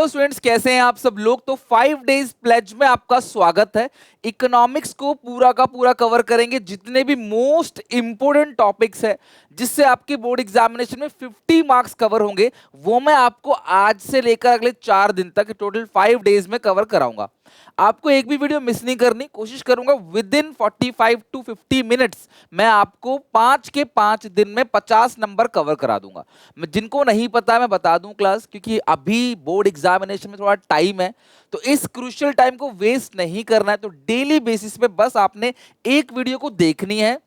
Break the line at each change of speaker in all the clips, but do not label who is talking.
Hello students, कैसे हैं आप सब लोग। तो 5 डेज प्लेज में आपका स्वागत है। इकोनॉमिक्स को पूरा का पूरा कवर करेंगे, जितने भी मोस्ट इंपोर्टेंट टॉपिक्स है जिससे आपके बोर्ड एग्जामिनेशन में 50 मार्क्स कवर होंगे, वो मैं आपको आज से लेकर अगले 4 दिन तक टोटल 5 डेज में कवर कराऊंगा। आपको एक भी वीडियो मिस नहीं करनी, कोशिश करूंगा विद इन 45 टू 50 मिनट्स मैं आपको 5 के 5 दिन में 50 नंबर कवर करा दूंगा। जिनको नहीं पता मैं बता दूं क्लास, क्योंकि अभी बोर्ड एग्जामिनेशन में थोड़ा टाइम है, तो इस क्रूशियल टाइम को वेस्ट नहीं करना है। तो डेली बेसिस पे बस आपने एक वीडियो को देखनी है,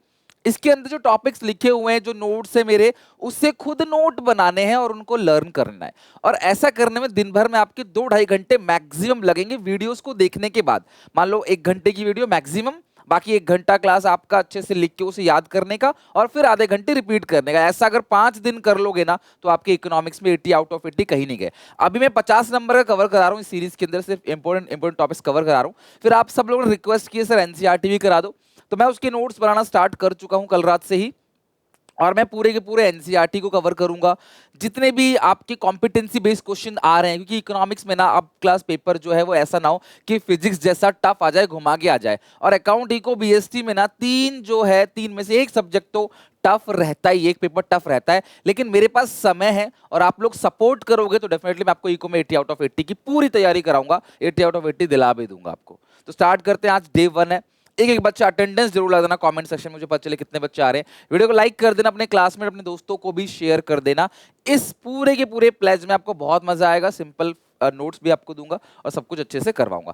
इसके अंदर जो टॉपिक्स लिखे हुए हैं, जो नोट्स है मेरे, उससे खुद नोट बनाने हैं और उनको लर्न करना है। और ऐसा करने में दिन भर में आपके 2-2.5 घंटे मैक्सिमम लगेंगे वीडियोस को देखने के बाद। मान लो 1 घंटे की वीडियो मैक्सिमम, बाकी 1 घंटा क्लास आपका अच्छे से लिख के उसे याद करने का और फिर आधे घंटे रिपीट करने का। ऐसा अगर 5 दिन कर लोगे ना, तो आपके इकोनॉमिक्स में 80 आउट ऑफ 80 कहीं नहीं गए। अभी मैं 50 नंबर का कवर करा रहा हूँ इस सीरीज के अंदर, सिर्फ इंपोर्टेंट टॉपिक्स कवर करा रहा हूँ। फिर आप सब लोगों ने रिक्वेस्ट की है सर एनसीईआरटी भी करा दो, तो मैं उसके नोट्स बनाना स्टार्ट कर चुका हूं कल रात से ही, और मैं पूरे के पूरे एनसीईआरटी को कवर करूंगा। जितने भी आपके कॉम्पिटेंसी बेस्ड क्वेश्चन आ रहे हैं, क्योंकि इकोनॉमिक्स में ना अब क्लास पेपर जो है वो ऐसा ना हो कि फिजिक्स जैसा टफ आ जाए, घुमा के आ जाए। और अकाउंट इको बीएसटी में ना तीन में से एक सब्जेक्ट तो टफ रहता ही, एक पेपर टफ रहता है। लेकिन मेरे पास समय है और आप लोग सपोर्ट करोगे तो डेफिनेटली मैं आपको इको में 80 आउट ऑफ 80 की पूरी तैयारी कराऊंगा, 80 आउट ऑफ 80 दिला भी दूंगा आपको। तो स्टार्ट करते हैं। आज डे 1 है। एक एक बच्चा अटेंडेंस जरूर लगा देना कमेंट सेक्शन में, मुझे पता चले कितने बच्चे आ रहे हैं। वीडियो को लाइक कर देना, अपने क्लासमेट अपने दोस्तों को भी शेयर कर देना। इस पूरे के पूरे प्लेज में आपको बहुत मजा आएगा। सिंपल नोट्स भी आपको दूंगा और सब कुछ अच्छे से करवाऊंगा।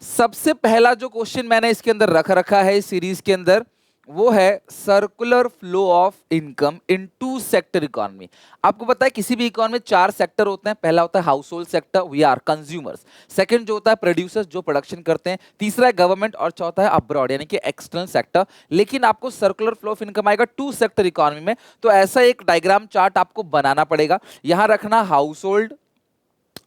सबसे पहला जो क्वेश्चन मैंने इसके अंदर रखा है इस सीरीज के अंदर, वो है circular flow of income in two sector economy. आपको पता है किसी भी इकोनॉमी में 4 सेक्टर होते हैं। पहला होता है household sector, we are consumers. Second जो होता है प्रोड्यूसर्स, जो प्रोडक्शन करते हैं। तीसरा है गवर्नमेंट, और चौथा है अब्रॉड यानी कि एक्सटर्नल सेक्टर। लेकिन आपको सर्कुलर फ्लो ऑफ इनकम आएगा 2 सेक्टर इकोनॉमी में, तो ऐसा एक डायग्राम चार्ट आपको बनाना पड़ेगा। यहां रखना हाउस होल्ड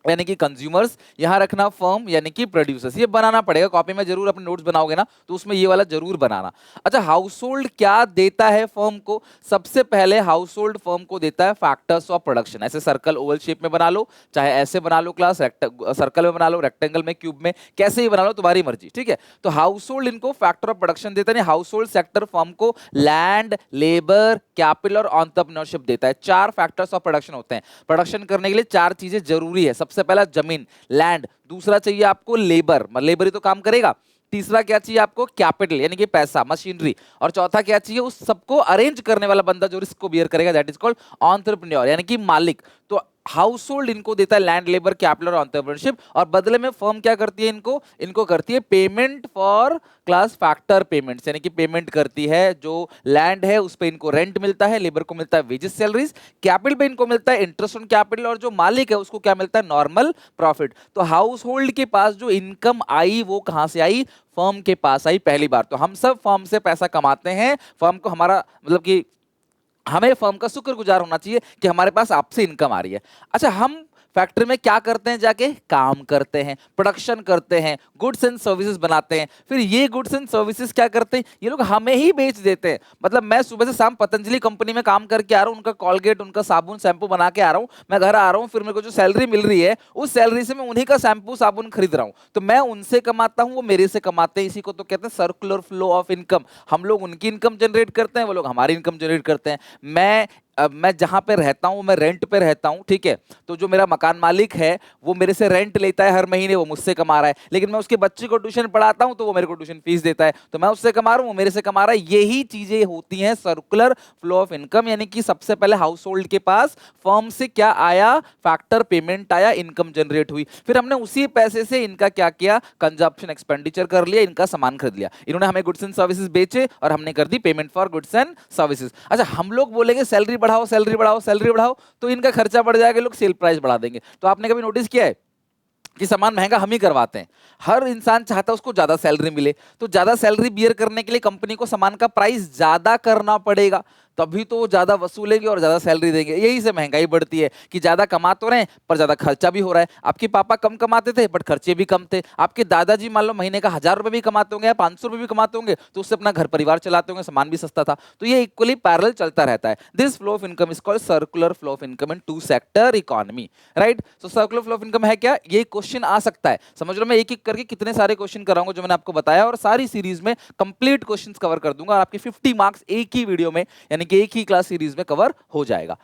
यानी कि कंज्यूमर्स, यहां रखना फर्म यानी कि प्रोड्यूसर्स। ये बनाना पड़ेगा, कॉपी में जरूर अपने नोट्स बनाओगे ना तो उसमें ये वाला जरूर बनाना। अच्छा, हाउस होल्ड क्या देता है फर्म को? सबसे पहले हाउस होल्ड फर्म को देता है फैक्टर्स ऑफ प्रोडक्शन। ऐसे सर्कल ओवल शेप में बना लो, चाहे ऐसे बना लो क्लास, सर्कल में बना लो, रेक्टेंगल में, क्यूब में, कैसे ही बना लो, तुम्हारी मर्जी, ठीक है। तो हाउस होल्ड इनको फैक्टर ऑफ प्रोडक्शन देता है। हाउस होल्ड सेक्टर फर्म को लैंड, लेबर, कैपिटल और एंटरप्रेन्योरशिप देता है। 4 फैक्टर्स ऑफ प्रोडक्शन होते हैं। प्रोडक्शन करने के लिए 4 चीजें जरूरी है। सबसे पहला जमीन, लैंड। दूसरा चाहिए आपको लेबर, लेबर ही तो काम करेगा। तीसरा क्या चाहिए आपको? कैपिटल यानी कि पैसा, मशीनरी। और चौथा क्या चाहिए? उस सबको अरेंज करने वाला बंदा जो रिस्क को बियर करेगा, दैट इज कॉल्ड एंटरप्रेन्योर यानी कि मालिक। तो हाउस होल्ड इनको देता है लैंड, लेबर, कैपिटल और एंटरप्रेन्योरशिप, और बदले में फर्म क्या करती है? इनको करती है payment for class factor payments, यानी कि पेमेंट करती है। जो लैंड है उस पे इनको रेंट मिलता है, लेबर को मिलता है वेजेस सैलरीज, कैपिटल पे इनको मिलता है इंटरेस्ट ऑन कैपिटल, और जो मालिक है उसको क्या मिलता है? Normal profit. तो हाउस होल्ड के पास जो इनकम आई वो कहां से आई? फर्म के पास आई पहली बार। तो हम सब फर्म से पैसा कमाते हैं। फर्म को हमारा मतलब कि हमें फर्म का शुक्रगुजार होना चाहिए कि हमारे पास आपसे इनकम आ रही है। अच्छा, हम फैक्ट्री में क्या करते हैं? जाके काम करते हैं, प्रोडक्शन करते हैं, गुड्स एंड सर्विसेज बनाते हैं। फिर ये गुड्स एंड सर्विसेज क्या करते हैं? ये लोग हमें ही बेच देते हैं। मतलब मैं सुबह से शाम पतंजलि कंपनी में काम करके आ रहा हूँ, उनका कॉलगेट, उनका साबुन शैम्पू बना के आ रहा हूँ, मैं घर आ रहा हूँ, फिर मेरे को जो सैलरी मिल रही है उस सैलरी से मैं उन्हीं का शैम्पू साबुन खरीद रहा हूँ। तो मैं उनसे कमाता हूँ, वो मेरे से कमाते हैं। इसी को तो कहते हैं सर्कुलर फ्लो ऑफ इनकम। हम लोग उनकी इनकम जनरेट करते हैं, वो लोग हमारी इनकम जनरेट करते हैं। मैं जहां पे रहता हूं, मैं रेंट पे रहता हूं, ठीक है। तो जो मेरा मकान मालिक है वो मेरे से रेंट लेता है हर महीने, वो मुझसे कमा रहा है। लेकिन मैं उसके बच्चे को ट्यूशन पढ़ाता हूं तो वो मेरे को ट्यूशन फीस देता है, तो मैं उससे कमा रहा हूं, वो मेरे से कमा रहा है। यही चीजें होती हैं सर्कुलर फ्लो ऑफ इनकम। यानी कि सबसे पहले हाउस होल्ड के पास फर्म से क्या आया? फैक्टर पेमेंट आया, इनकम जनरेट हुई। फिर हमने उसी पैसे से इनका क्या किया? कंजप्शन एक्सपेंडिचर कर लिया, इनका सामान खरीद लिया। इन्होंने हमें गुड्स एंड सर्विसेज बेचे और हमने कर दी payment for goods and services. अच्छा, हम लोग बोलेंगे सैलरी बढ़ाओ, सैलरी बढ़ाओ, सैलरी बढ़ाओ, तो इनका खर्चा बढ़ जाएगा, लोग सेल प्राइस बढ़ा देंगे। तो आपने कभी नोटिस किया है कि सामान महंगा हम ही करवाते हैं? हर इंसान चाहता है उसको ज्यादा सैलरी मिले, तो ज्यादा सैलरी बियर करने के लिए कंपनी को सामान का प्राइस ज्यादा करना पड़ेगा। तभी तो वो ज्यादा वसूलेंगे और ज्यादा सैलरी देंगे। यही से महंगाई बढ़ती है कि ज्यादा कमा तो रहे हैं पर ज्यादा खर्चा भी हो रहा है। आपके पापा कम कमाते थे बट खर्चे भी कम थे। आपके दादाजी मान लो महीने का 1,000 रुपए भी कमाते होंगे या 500 रुपए भी कमाते होंगे, तो उससे अपना घर परिवार चलाते होंगे, सामान भी सस्ता था। तो ये इक्वली पैरेलल चलता रहता है। This flow of income is called circular flow of income in two sector economy, right. So circular flow of income है क्या, ये क्वेश्चन आ सकता है। समझ लो मैं एक एक करके कितने सारे क्वेश्चन कराऊंगा जो मैंने आपको बताया, और सारी सीरीज में कंप्लीट क्वेश्चंस कवर कर दूंगा, और आपके 50 मार्क्स एक ही वीडियो में यानी कि एक ही क्लास सीरीज में कवर हो जाएगा।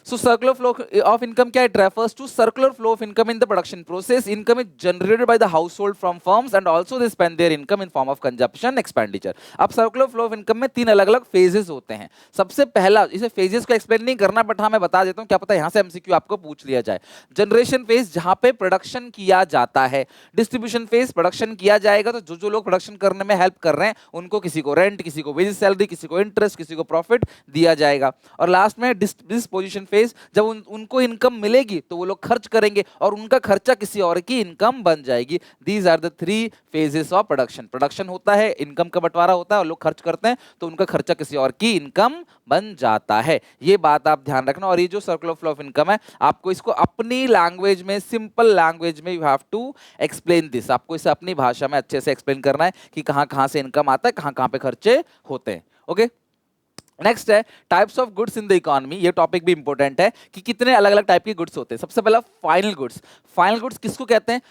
So circular flow of income क्या, it refers to circular flow of income in the production process. Income is generated by the household from firms and also they spend their income in form of consumption expenditure. अब circular flow of income में 3 अलग-अलग phases होते हैं। सबसे पहला, इसे phases को explain नहीं करना बट हाँ मैं बता देता हूँ, क्या पता यहाँ से MCQ आपको पूछ लिया जाए। Generation phase जहाँ पे production किया जाता है। Distribution phase production किया जाएगा तो जो लोग production करने में help कर रहे हैं उनको किसी को rent, किसी को wages salary, किसी को interest, किसी को profit दिया जाएगा। और लास्ट में disposition फेज, जब उनको इनकम मिलेगी तो वो लोग खर्च करेंगे और उनका खर्चा किसी और की इनकम बन जाएगी। These are the 3 phases of production. Production होता है, इनकम का बंटवारा होता है और लोग खर्च करते हैं तो उनका खर्चा किसी और की इनकम बन जाता है। ये बात आप ध्यान रखना। और ये जो सर्कुलर फ्लो ऑफ इनकम है, आपको इसको अपनी लैंग्वेज में, सिंपल लैंग्वेज में you have to explain this. आपको इसे अपनी भाषा में अच्छे से एक्सप्लेन करना है कि कहां कहां से इनकम आता है, कहां कहां पे खर्चे होते हैं। ओके, नेक्स्ट है types of goods in the economy. ये टॉपिक भी इंपॉर्टेंट है कि कितने अलग अलग टाइप के गुड्स होते हैं। सबसे पहला फाइनल गुड्स। फाइनल गुड्स किसको कहते हैं,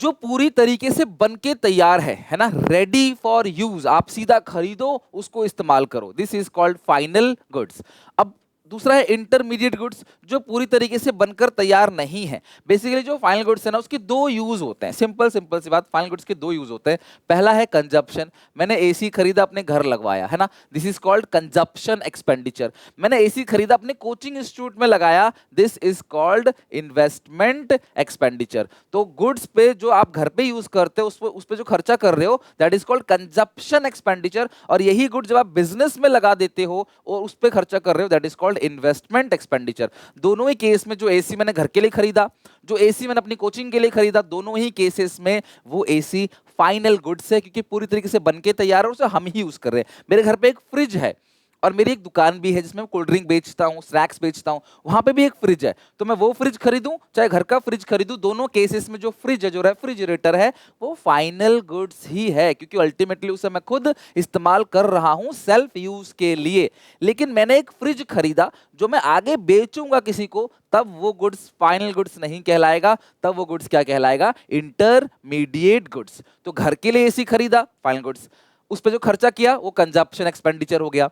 जो पूरी तरीके से बनके तैयार है ना, रेडी फॉर यूज, आप सीधा खरीदो उसको इस्तेमाल करो, this is called final goods. अब दूसरा है इंटरमीडिएट गुड्स, जो पूरी तरीके से बनकर तैयार नहीं है। बेसिकली जो फाइनल गुड्स है ना, उसके 2 यूज होते हैं। सिंपल सी बात, फाइनल गुड्स के 2 यूज होते हैं। पहला है कंजप्शन, मैंने एसी खरीदा अपने घर लगवाया है ना, this is called consumption expenditure. मैंने एसी खरीदा अपने कोचिंग इंस्टीट्यूट में लगाया, this is called investment expenditure. तो गुड्स पे जो आप घर पे यूज करते हो उस पे जो खर्चा कर रहे हो, that is called consumption expenditure. और यही गुड जब आप बिजनेस में लगा देते हो और उस पे खर्चा कर रहे हो, that is called investment expenditure. दोनों ही केस में, जो एसी मैंने घर के लिए खरीदा, जो एसी मैंने अपनी कोचिंग के लिए खरीदा, दोनों ही केसेस में वो एसी फाइनल गुड्स है, क्योंकि पूरी तरीके से बनके तैयार है और उसे हम ही यूज कर रहे हैं। मेरे घर पे एक फ्रिज है और मेरी एक दुकान भी है जिसमें मैं कोल्ड ड्रिंक बेचता हूँ, स्नैक्स बेचता हूँ, वहां पे भी एक फ्रिज है। तो मैं वो फ्रिज खरीदूं चाहे घर का फ्रिज खरीदूं, दोनों केसेस में जो फ्रिज है, जो रेफ्रिजरेटर है, वो फाइनल गुड्स ही है, क्योंकि अल्टीमेटली उसे मैं खुद इस्तेमाल कर रहा हूं सेल्फ यूज के लिए। लेकिन मैंने एक फ्रिज खरीदा जो मैं आगे बेचूंगा किसी को, तब वो गुड्स फाइनल गुड्स नहीं कहलाएगा, तब वो गुड्स क्या कहलाएगा, इंटरमीडिएट गुड्स। तो घर के लिए एसी खरीदा, फाइनल गुड्स, उस पर जो खर्चा किया वो कंजप्शन एक्सपेंडिचर हो गया।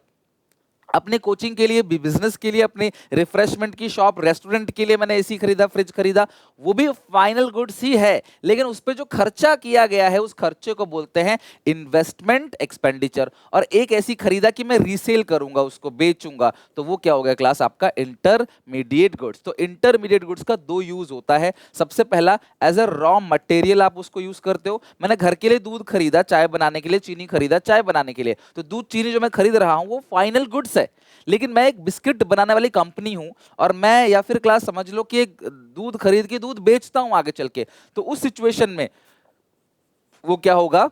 अपने कोचिंग के लिए, बिजनेस के लिए, अपने रिफ्रेशमेंट की शॉप, रेस्टोरेंट के लिए मैंने एसी खरीदा, फ्रिज खरीदा, वो भी फाइनल गुड्स ही है। लेकिन उस पे जो खर्चा किया गया है, उस खर्चे को बोलते हैं इन्वेस्टमेंट एक्सपेंडिचर। और एक ऐसी खरीदा कि मैं रीसेल करूंगा, उसको बेचूंगा, तो वो क्या हो गया क्लास, आपका इंटरमीडिएट गुड्स। तो इंटरमीडिएट गुड्स का 2 यूज होता है। सबसे पहला, एज अ रॉ मटेरियल आप उसको यूज करते हो। मैंने घर के लिए दूध खरीदा चाय बनाने के लिए, चीनी खरीदा चाय बनाने के लिए, तो दूध चीनी जो मैं खरीद रहा हूं वो फाइनल गुड्स है। लेकिन मैं एक बिस्किट बनाने वाली कंपनी हूं और मैं, या फिर क्लास समझ लो कि एक दूध खरीद के दूध बेचता हूं आगे चल के, तो उस सिचुएशन में वो क्या होगा,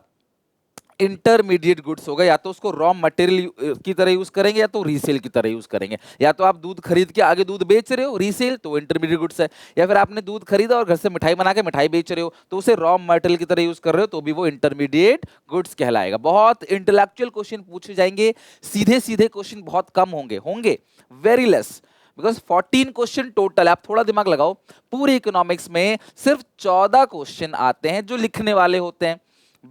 इंटरमीडिएट गुड्स होगा। या तो उसको रॉ मटेरियल की तरह यूज करेंगे या तो रीसेल की तरह यूज करेंगे। या तो आप दूध खरीद के आगे दूध बेच रहे हो, रीसेल, तो इंटरमीडिएट गुड्स है। या फिर आपने दूध खरीदा और घर से मिठाई बना के मिठाई बेच रहे हो, तो उसे रॉ मटेरियल की तरह यूज कर रहे हो, तो भी वो इंटरमीडिएट गुड्स कहलाएगा। बहुत इंटेलेक्चुअल क्वेश्चन पूछे जाएंगे, सीधे सीधे क्वेश्चन बहुत कम होंगे very less, because 14 question total. आप थोड़ा दिमाग लगाओ, पूरी इकोनॉमिक्स में सिर्फ 14 क्वेश्चन आते हैं जो लिखने वाले होते हैं।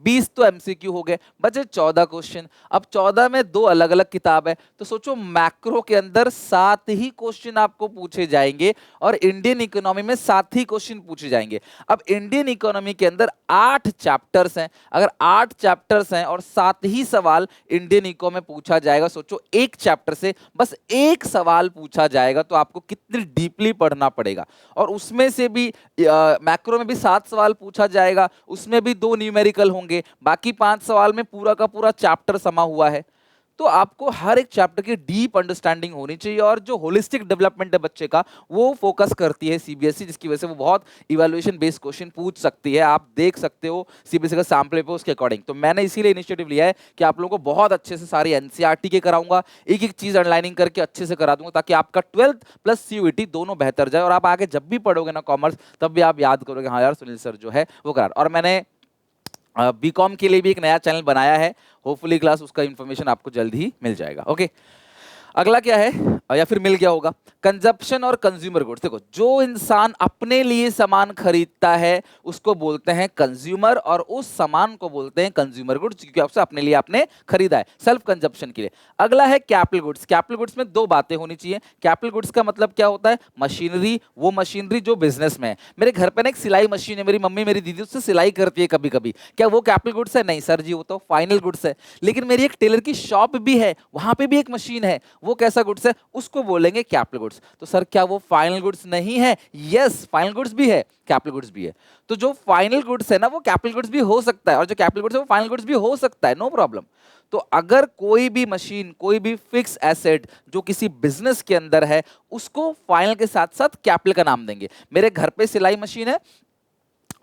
20 तो एमसीक्यू हो गए, बचे 14 क्वेश्चन। अब 14 में 2 अलग अलग किताब है, तो सोचो मैक्रो के अंदर 7 ही क्वेश्चन आपको पूछे जाएंगे और इंडियन इकोनॉमी में 7 ही क्वेश्चन पूछे जाएंगे। अब इंडियन इकोनॉमी के अंदर 8 चैप्टर्स हैं। अगर 8 चैप्टर्स हैं और 7 ही सवाल इंडियन इको में पूछा जाएगा, सोचो एक चैप्टर से बस एक सवाल पूछा जाएगा, तो आपको कितनी डीपली पढ़ना पड़ेगा। और उसमें से भी मैक्रो में भी 7 सवाल पूछा जाएगा, उसमें भी 2 न्यूमेरिकल होंगे, बाकी 5 सवाल में पूरा का पूरा चैप्टर समा हुआ है। तो आपको हर एक चैप्टर की डीप अंडरस्टैंडिंग होनी चाहिए, और जो होलिस्टिक डेवलपमेंट है बच्चे का वो फोकस करती है सीबीएसई, जिसकी वजह से वो बहुत इवैल्यूएशन बेस्ड क्वेश्चन पूछ सकती है। आप देख सकते हो सीबीएसई का सैम्पल पेपर उसके अकॉर्डिंग। तो मैंने इसीलिए इनिशिएटिव लिया है कि आप लोगों को बहुत अच्छे से सारी एनसीईआरटी के कराऊंगा, एक एक चीज अंडरलाइनिंग करके अच्छे से करा दूंगा, ताकि आपका 12th प्लस सीयूईटी दोनों बेहतर जाए, और आप आगे जब भी पढ़ोगे ना कॉमर्स, तब भी आप याद करोगे हाँ यार सुनील सर जो है वो करा। और मैंने बीकॉम के लिए भी एक नया चैनल बनाया है, होपफुली क्लास उसका इंफॉर्मेशन आपको जल्द ही मिल जाएगा। ओके, अगला क्या है, या फिर मिल गया होगा, कंजप्शन और कंज्यूमर गुड्स। देखो, जो इंसान अपने लिए सामान खरीदता है उसको बोलते हैं कंज्यूमर, और उस सामान को बोलते हैं कंज्यूमर गुड्स, क्योंकि आपसे अपने लिए आपने खरीदा है, सेल्फ कंजप्शन के लिए। अगला है कैपिटल गुड्स। कैपिटल गुड्स में दो बातें होनी चाहिए। कैपिटल गुड्स का मतलब क्या होता है, मशीनरी, वो मशीनरी जो बिजनेस में है। मेरे घर पे ना एक सिलाई मशीन है, मेरी मम्मी मेरी दीदी उससे सिलाई करती है कभी कभी, क्या वो कैपिटल गुड्स है? नहीं सर जी, वो तो फाइनल गुड्स है। लेकिन मेरी एक टेलर की शॉप भी है, वहां पे भी एक मशीन है, वो कैसा गुड्स है? उसको बोलेंगे कैपिटल गुड्स। तो सर क्या वो फाइनल गुड्स नहीं है? यस, फाइनल गुड्स भी है, कैपिटल गुड्स भी है। तो जो फाइनल गुड्स है ना वो कैपिटल गुड्स भी हो सकता है, और जो कैपिटल गुड्स है वो फाइनल गुड्स भी हो सकता है, नो प्रॉब्लम। तो अगर कोई भी मशीन, कोई भी फिक्स एसेट जो किसी बिजनेस के अंदर है, उसको फाइनल के साथ साथ कैपिटल का नाम देंगे। मेरे घर पे सिलाई मशीन है,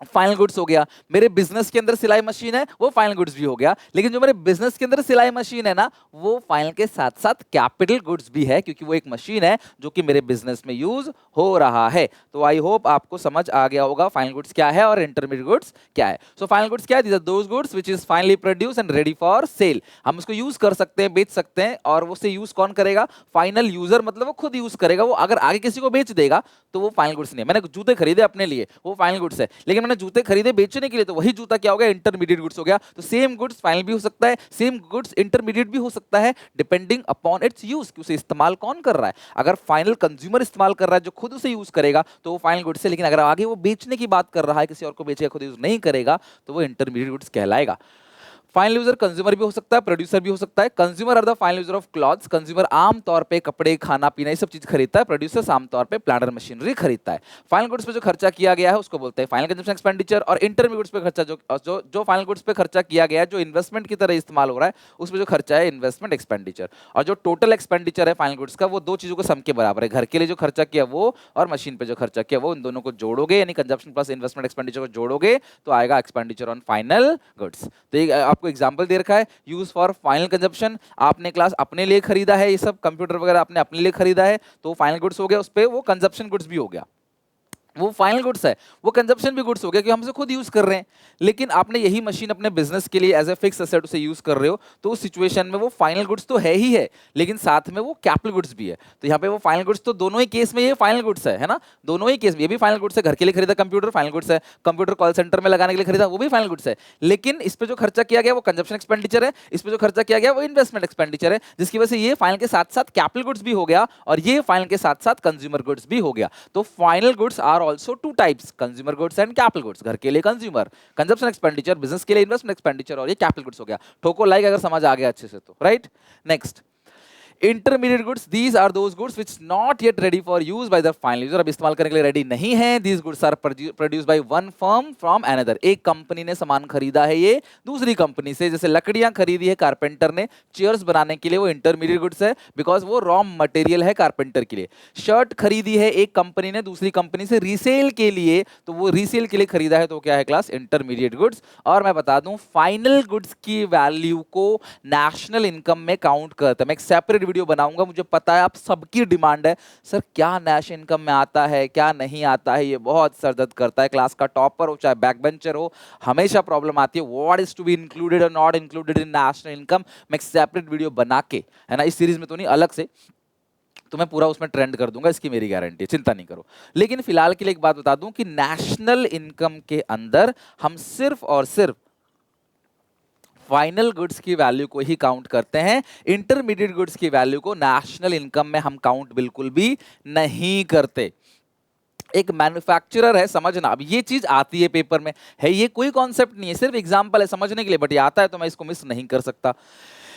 फाइनल गुड्स हो गया। मेरे बिजनेस के अंदर सिलाई मशीन है, वो फाइनल गुड्स भी हो गया। लेकिन जो मेरे बिजनेस के अंदर सिलाई मशीन है ना, वो फाइनल के साथ साथ कैपिटल गुड्स भी है, क्योंकि वो एक मशीन है जो कि मेरे बिजनेस में यूज हो रहा है। तो आई होप आपको समझ आ गया होगा फाइनल गुड्स क्या है और इंटरमीडिएट गुड्स क्या है। सो फाइनल गुड्स क्या है? These are those goods which is finally produce and ready for sale. हम उसको यूज कर सकते हैं, बेच सकते हैं, और उससे यूज कौन करेगा? फाइनल यूजर, मतलब वो खुद यूज करेगा। वो अगर आगे किसी को बेच देगा तो वो फाइनल गुड्स नहीं है। मैंने जूते खरीदे अपने लिए, वो फाइनल गुड्स है। लेकिन मैंने जूते खरीदे बेचने के लिए, तो वही जूता क्या हो गया? इंटरमीडिएट गुड्स हो गया। तो सेम गुड्स फाइनल भी हो सकता है, सेम गुड्स इंटरमीडिएट भी हो सकता है, डिपेंडिंग अपॉन इट्स यूज, कि उसे इस्तेमाल कौन कर रहा है। अगर फाइनल कंज्यूमर इस्तेमाल कर रहा है जो खुद उसे यूज करेगा, तो वो फाइनल गुड्स है। लेकिन अगर आगे वो बेचने की बात कर रहा है, किसी और को बेचेगा, खुद यूज नहीं करेगा, तो वो इंटरमीडिएट गुड्स कहलाएगा। फाइनल यूजर कंज्यूमर भी हो सकता है, प्रोड्यूसर भी हो सकता है। Consumer are the final user of clothes. Consumer आम तौर पे कपड़े, खाना पीना, ये सब चीज खरीदता है। प्रोड्यूसर आम तौर पे प्लांटर मशीनरी खरीदता है। फाइनल गुड्स पे जो खर्चा किया गया है उसको बोलते हैं फाइनल कंजम्पशन एक्सपेंडिचर। और इंटरमीडिएट गुड्स पे खर्चा जो फाइनल गुड्स पे खर्चा किया गया है, जो इन्वेस्टमेंट की तरह इस्तेमाल हो रहा है, उसमें जो खर्चा है इन्वेस्टमेंट एक्सपेंडिचर। और जो टोटल एक्सपेंडिचर है फाइनल गुड्स का, वो दो चीजों को सम के बराबर है। घर के लिए जो खर्चा किया वो, और मशीन पे जो खर्चा किया वो, इन दोनों को जोड़ोगे, यानी कंजम्पशन प्लस इन्वेस्टमेंट एक्सपेंडिचर को जोड़ोगे तो आएगा एक्सपेंडिचर ऑन फाइनल गुड्स। तो आपको एग्जांपल दे रखा है, यूज फॉर फाइनल कंजप्शन। आपने क्लास अपने लिए खरीदा है, ये सब कंप्यूटर वगैरह आपने अपने लिए खरीदा है, तो फाइनल गुड्स हो गया, उस पे वो कंजप्शन गुड्स भी हो गया। वो फाइनल गुड्स है, वो कंजप्शन भी गुड्स हो गया, कि हम उसे खुद यूज कर रहे हैं। लेकिन आपने यही मशीन अपने बिजनेस के लिए एज ए फिक्स एसेट उसे यूज कर रहे हो, तो उस सिचुएशन में वो फाइनल गुड्स तो है ही है, लेकिन साथ में वो कैपिटल गुड्स भी है। तो यहाँ पे वो फाइनल गुड्स तो दोनों ही केस में ये फाइनल गुड्स है ना, दोनों ही केस में ये भी फाइनल गुड्स है। घर के लिए खरीदा कंप्यूटर, फाइनल गुड्स है। कंप्यूटर कॉल सेंटर में लगाने के लिए खरीदा, वो भी फाइनल गुड्स है। लेकिन इस पे जो खर्चा किया गया वो कंजप्शन एक्सपेंडिचर है, इस पे जो खर्चा किया गया वो इन्वेस्टमेंट एक्सपेंडिचर है, जिसकी वजह से ये फाइनल के साथ साथ कैपिटल गुड्स भी हो गया, और ये फाइनल के साथ साथ कंज्यूमर गुड्स भी हो गया। तो final goods are also two types, consumer goods and capital goods. घर के लिए कंज्यूमर कंजप्शन एक्सपेंडिचर, बिजनेस के लिए इन्वेस्टमेंट एक्सपेंडिचर, और ये कैपिटल गुड्स हो गया। ठोको लाइक अगर समझ आ गया अच्छे से तो, right. Next, intermediate goods, these are those goods which not yet ready for use by the final user. अब इस्तेमाल करने के लिए रेडी नहीं है। These goods are produced by one firm from another. एक कंपनी ने सामान खरीदा है ये दूसरी कंपनी से, जैसे लकड़ियां खरीदी है कारपेंटर ने चेयर्स बनाने के लिए, वो इंटरमीडिएट गुड्स है, बिकॉज वो रॉ मटेरियल है कारपेंटर के लिए। शर्ट खरीदी है एक कंपनी ने दूसरी कंपनी से रीसेल के लिए, तो वो रीसेल के लिए खरीदा है, तो क्या है क्लास? Intermediate goods. और मैं बता दूं, फाइनल गुड्स की वैल्यू को नेशनल इनकम में काउंट करता है। मैं एक सेपरेट वीडियो बनाऊंगा, मुझे पता है आप सबकी डिमांड है, सर क्या नेशनल इनकम में आता है क्या नहीं आता है, ये बहुत सरदर्द करता है। क्लास का टॉपर हो चाहे बैक बेंचर हो, हमेशा प्रॉब्लम आती है what is to be included और not included in national income. मैं एक सेपरेट वीडियो बना के, है ना, इस सीरीज में तो नहीं, अलग से, तो मैं पूरा उसमें ट्रेंड कर दूंगा, इसकी मेरी गारंटी है, चिंता नहीं करो। लेकिन फिलहाल के लिए एक बात बता दूं कि नेशनल इनकम के अंदर हम सिर्फ और सिर्फ फाइनल गुड्स की वैल्यू को ही काउंट करते हैं। इंटरमीडिएट गुड्स की वैल्यू को नेशनल इनकम में हम काउंट बिल्कुल भी नहीं करते। एक मैन्युफैक्चरर है, समझना, अब ये चीज आती है पेपर में, है ये कोई कॉन्सेप्ट नहीं है, सिर्फ एग्जांपल है समझने के लिए, बट ये आता है तो मैं इसको मिस नहीं कर सकता।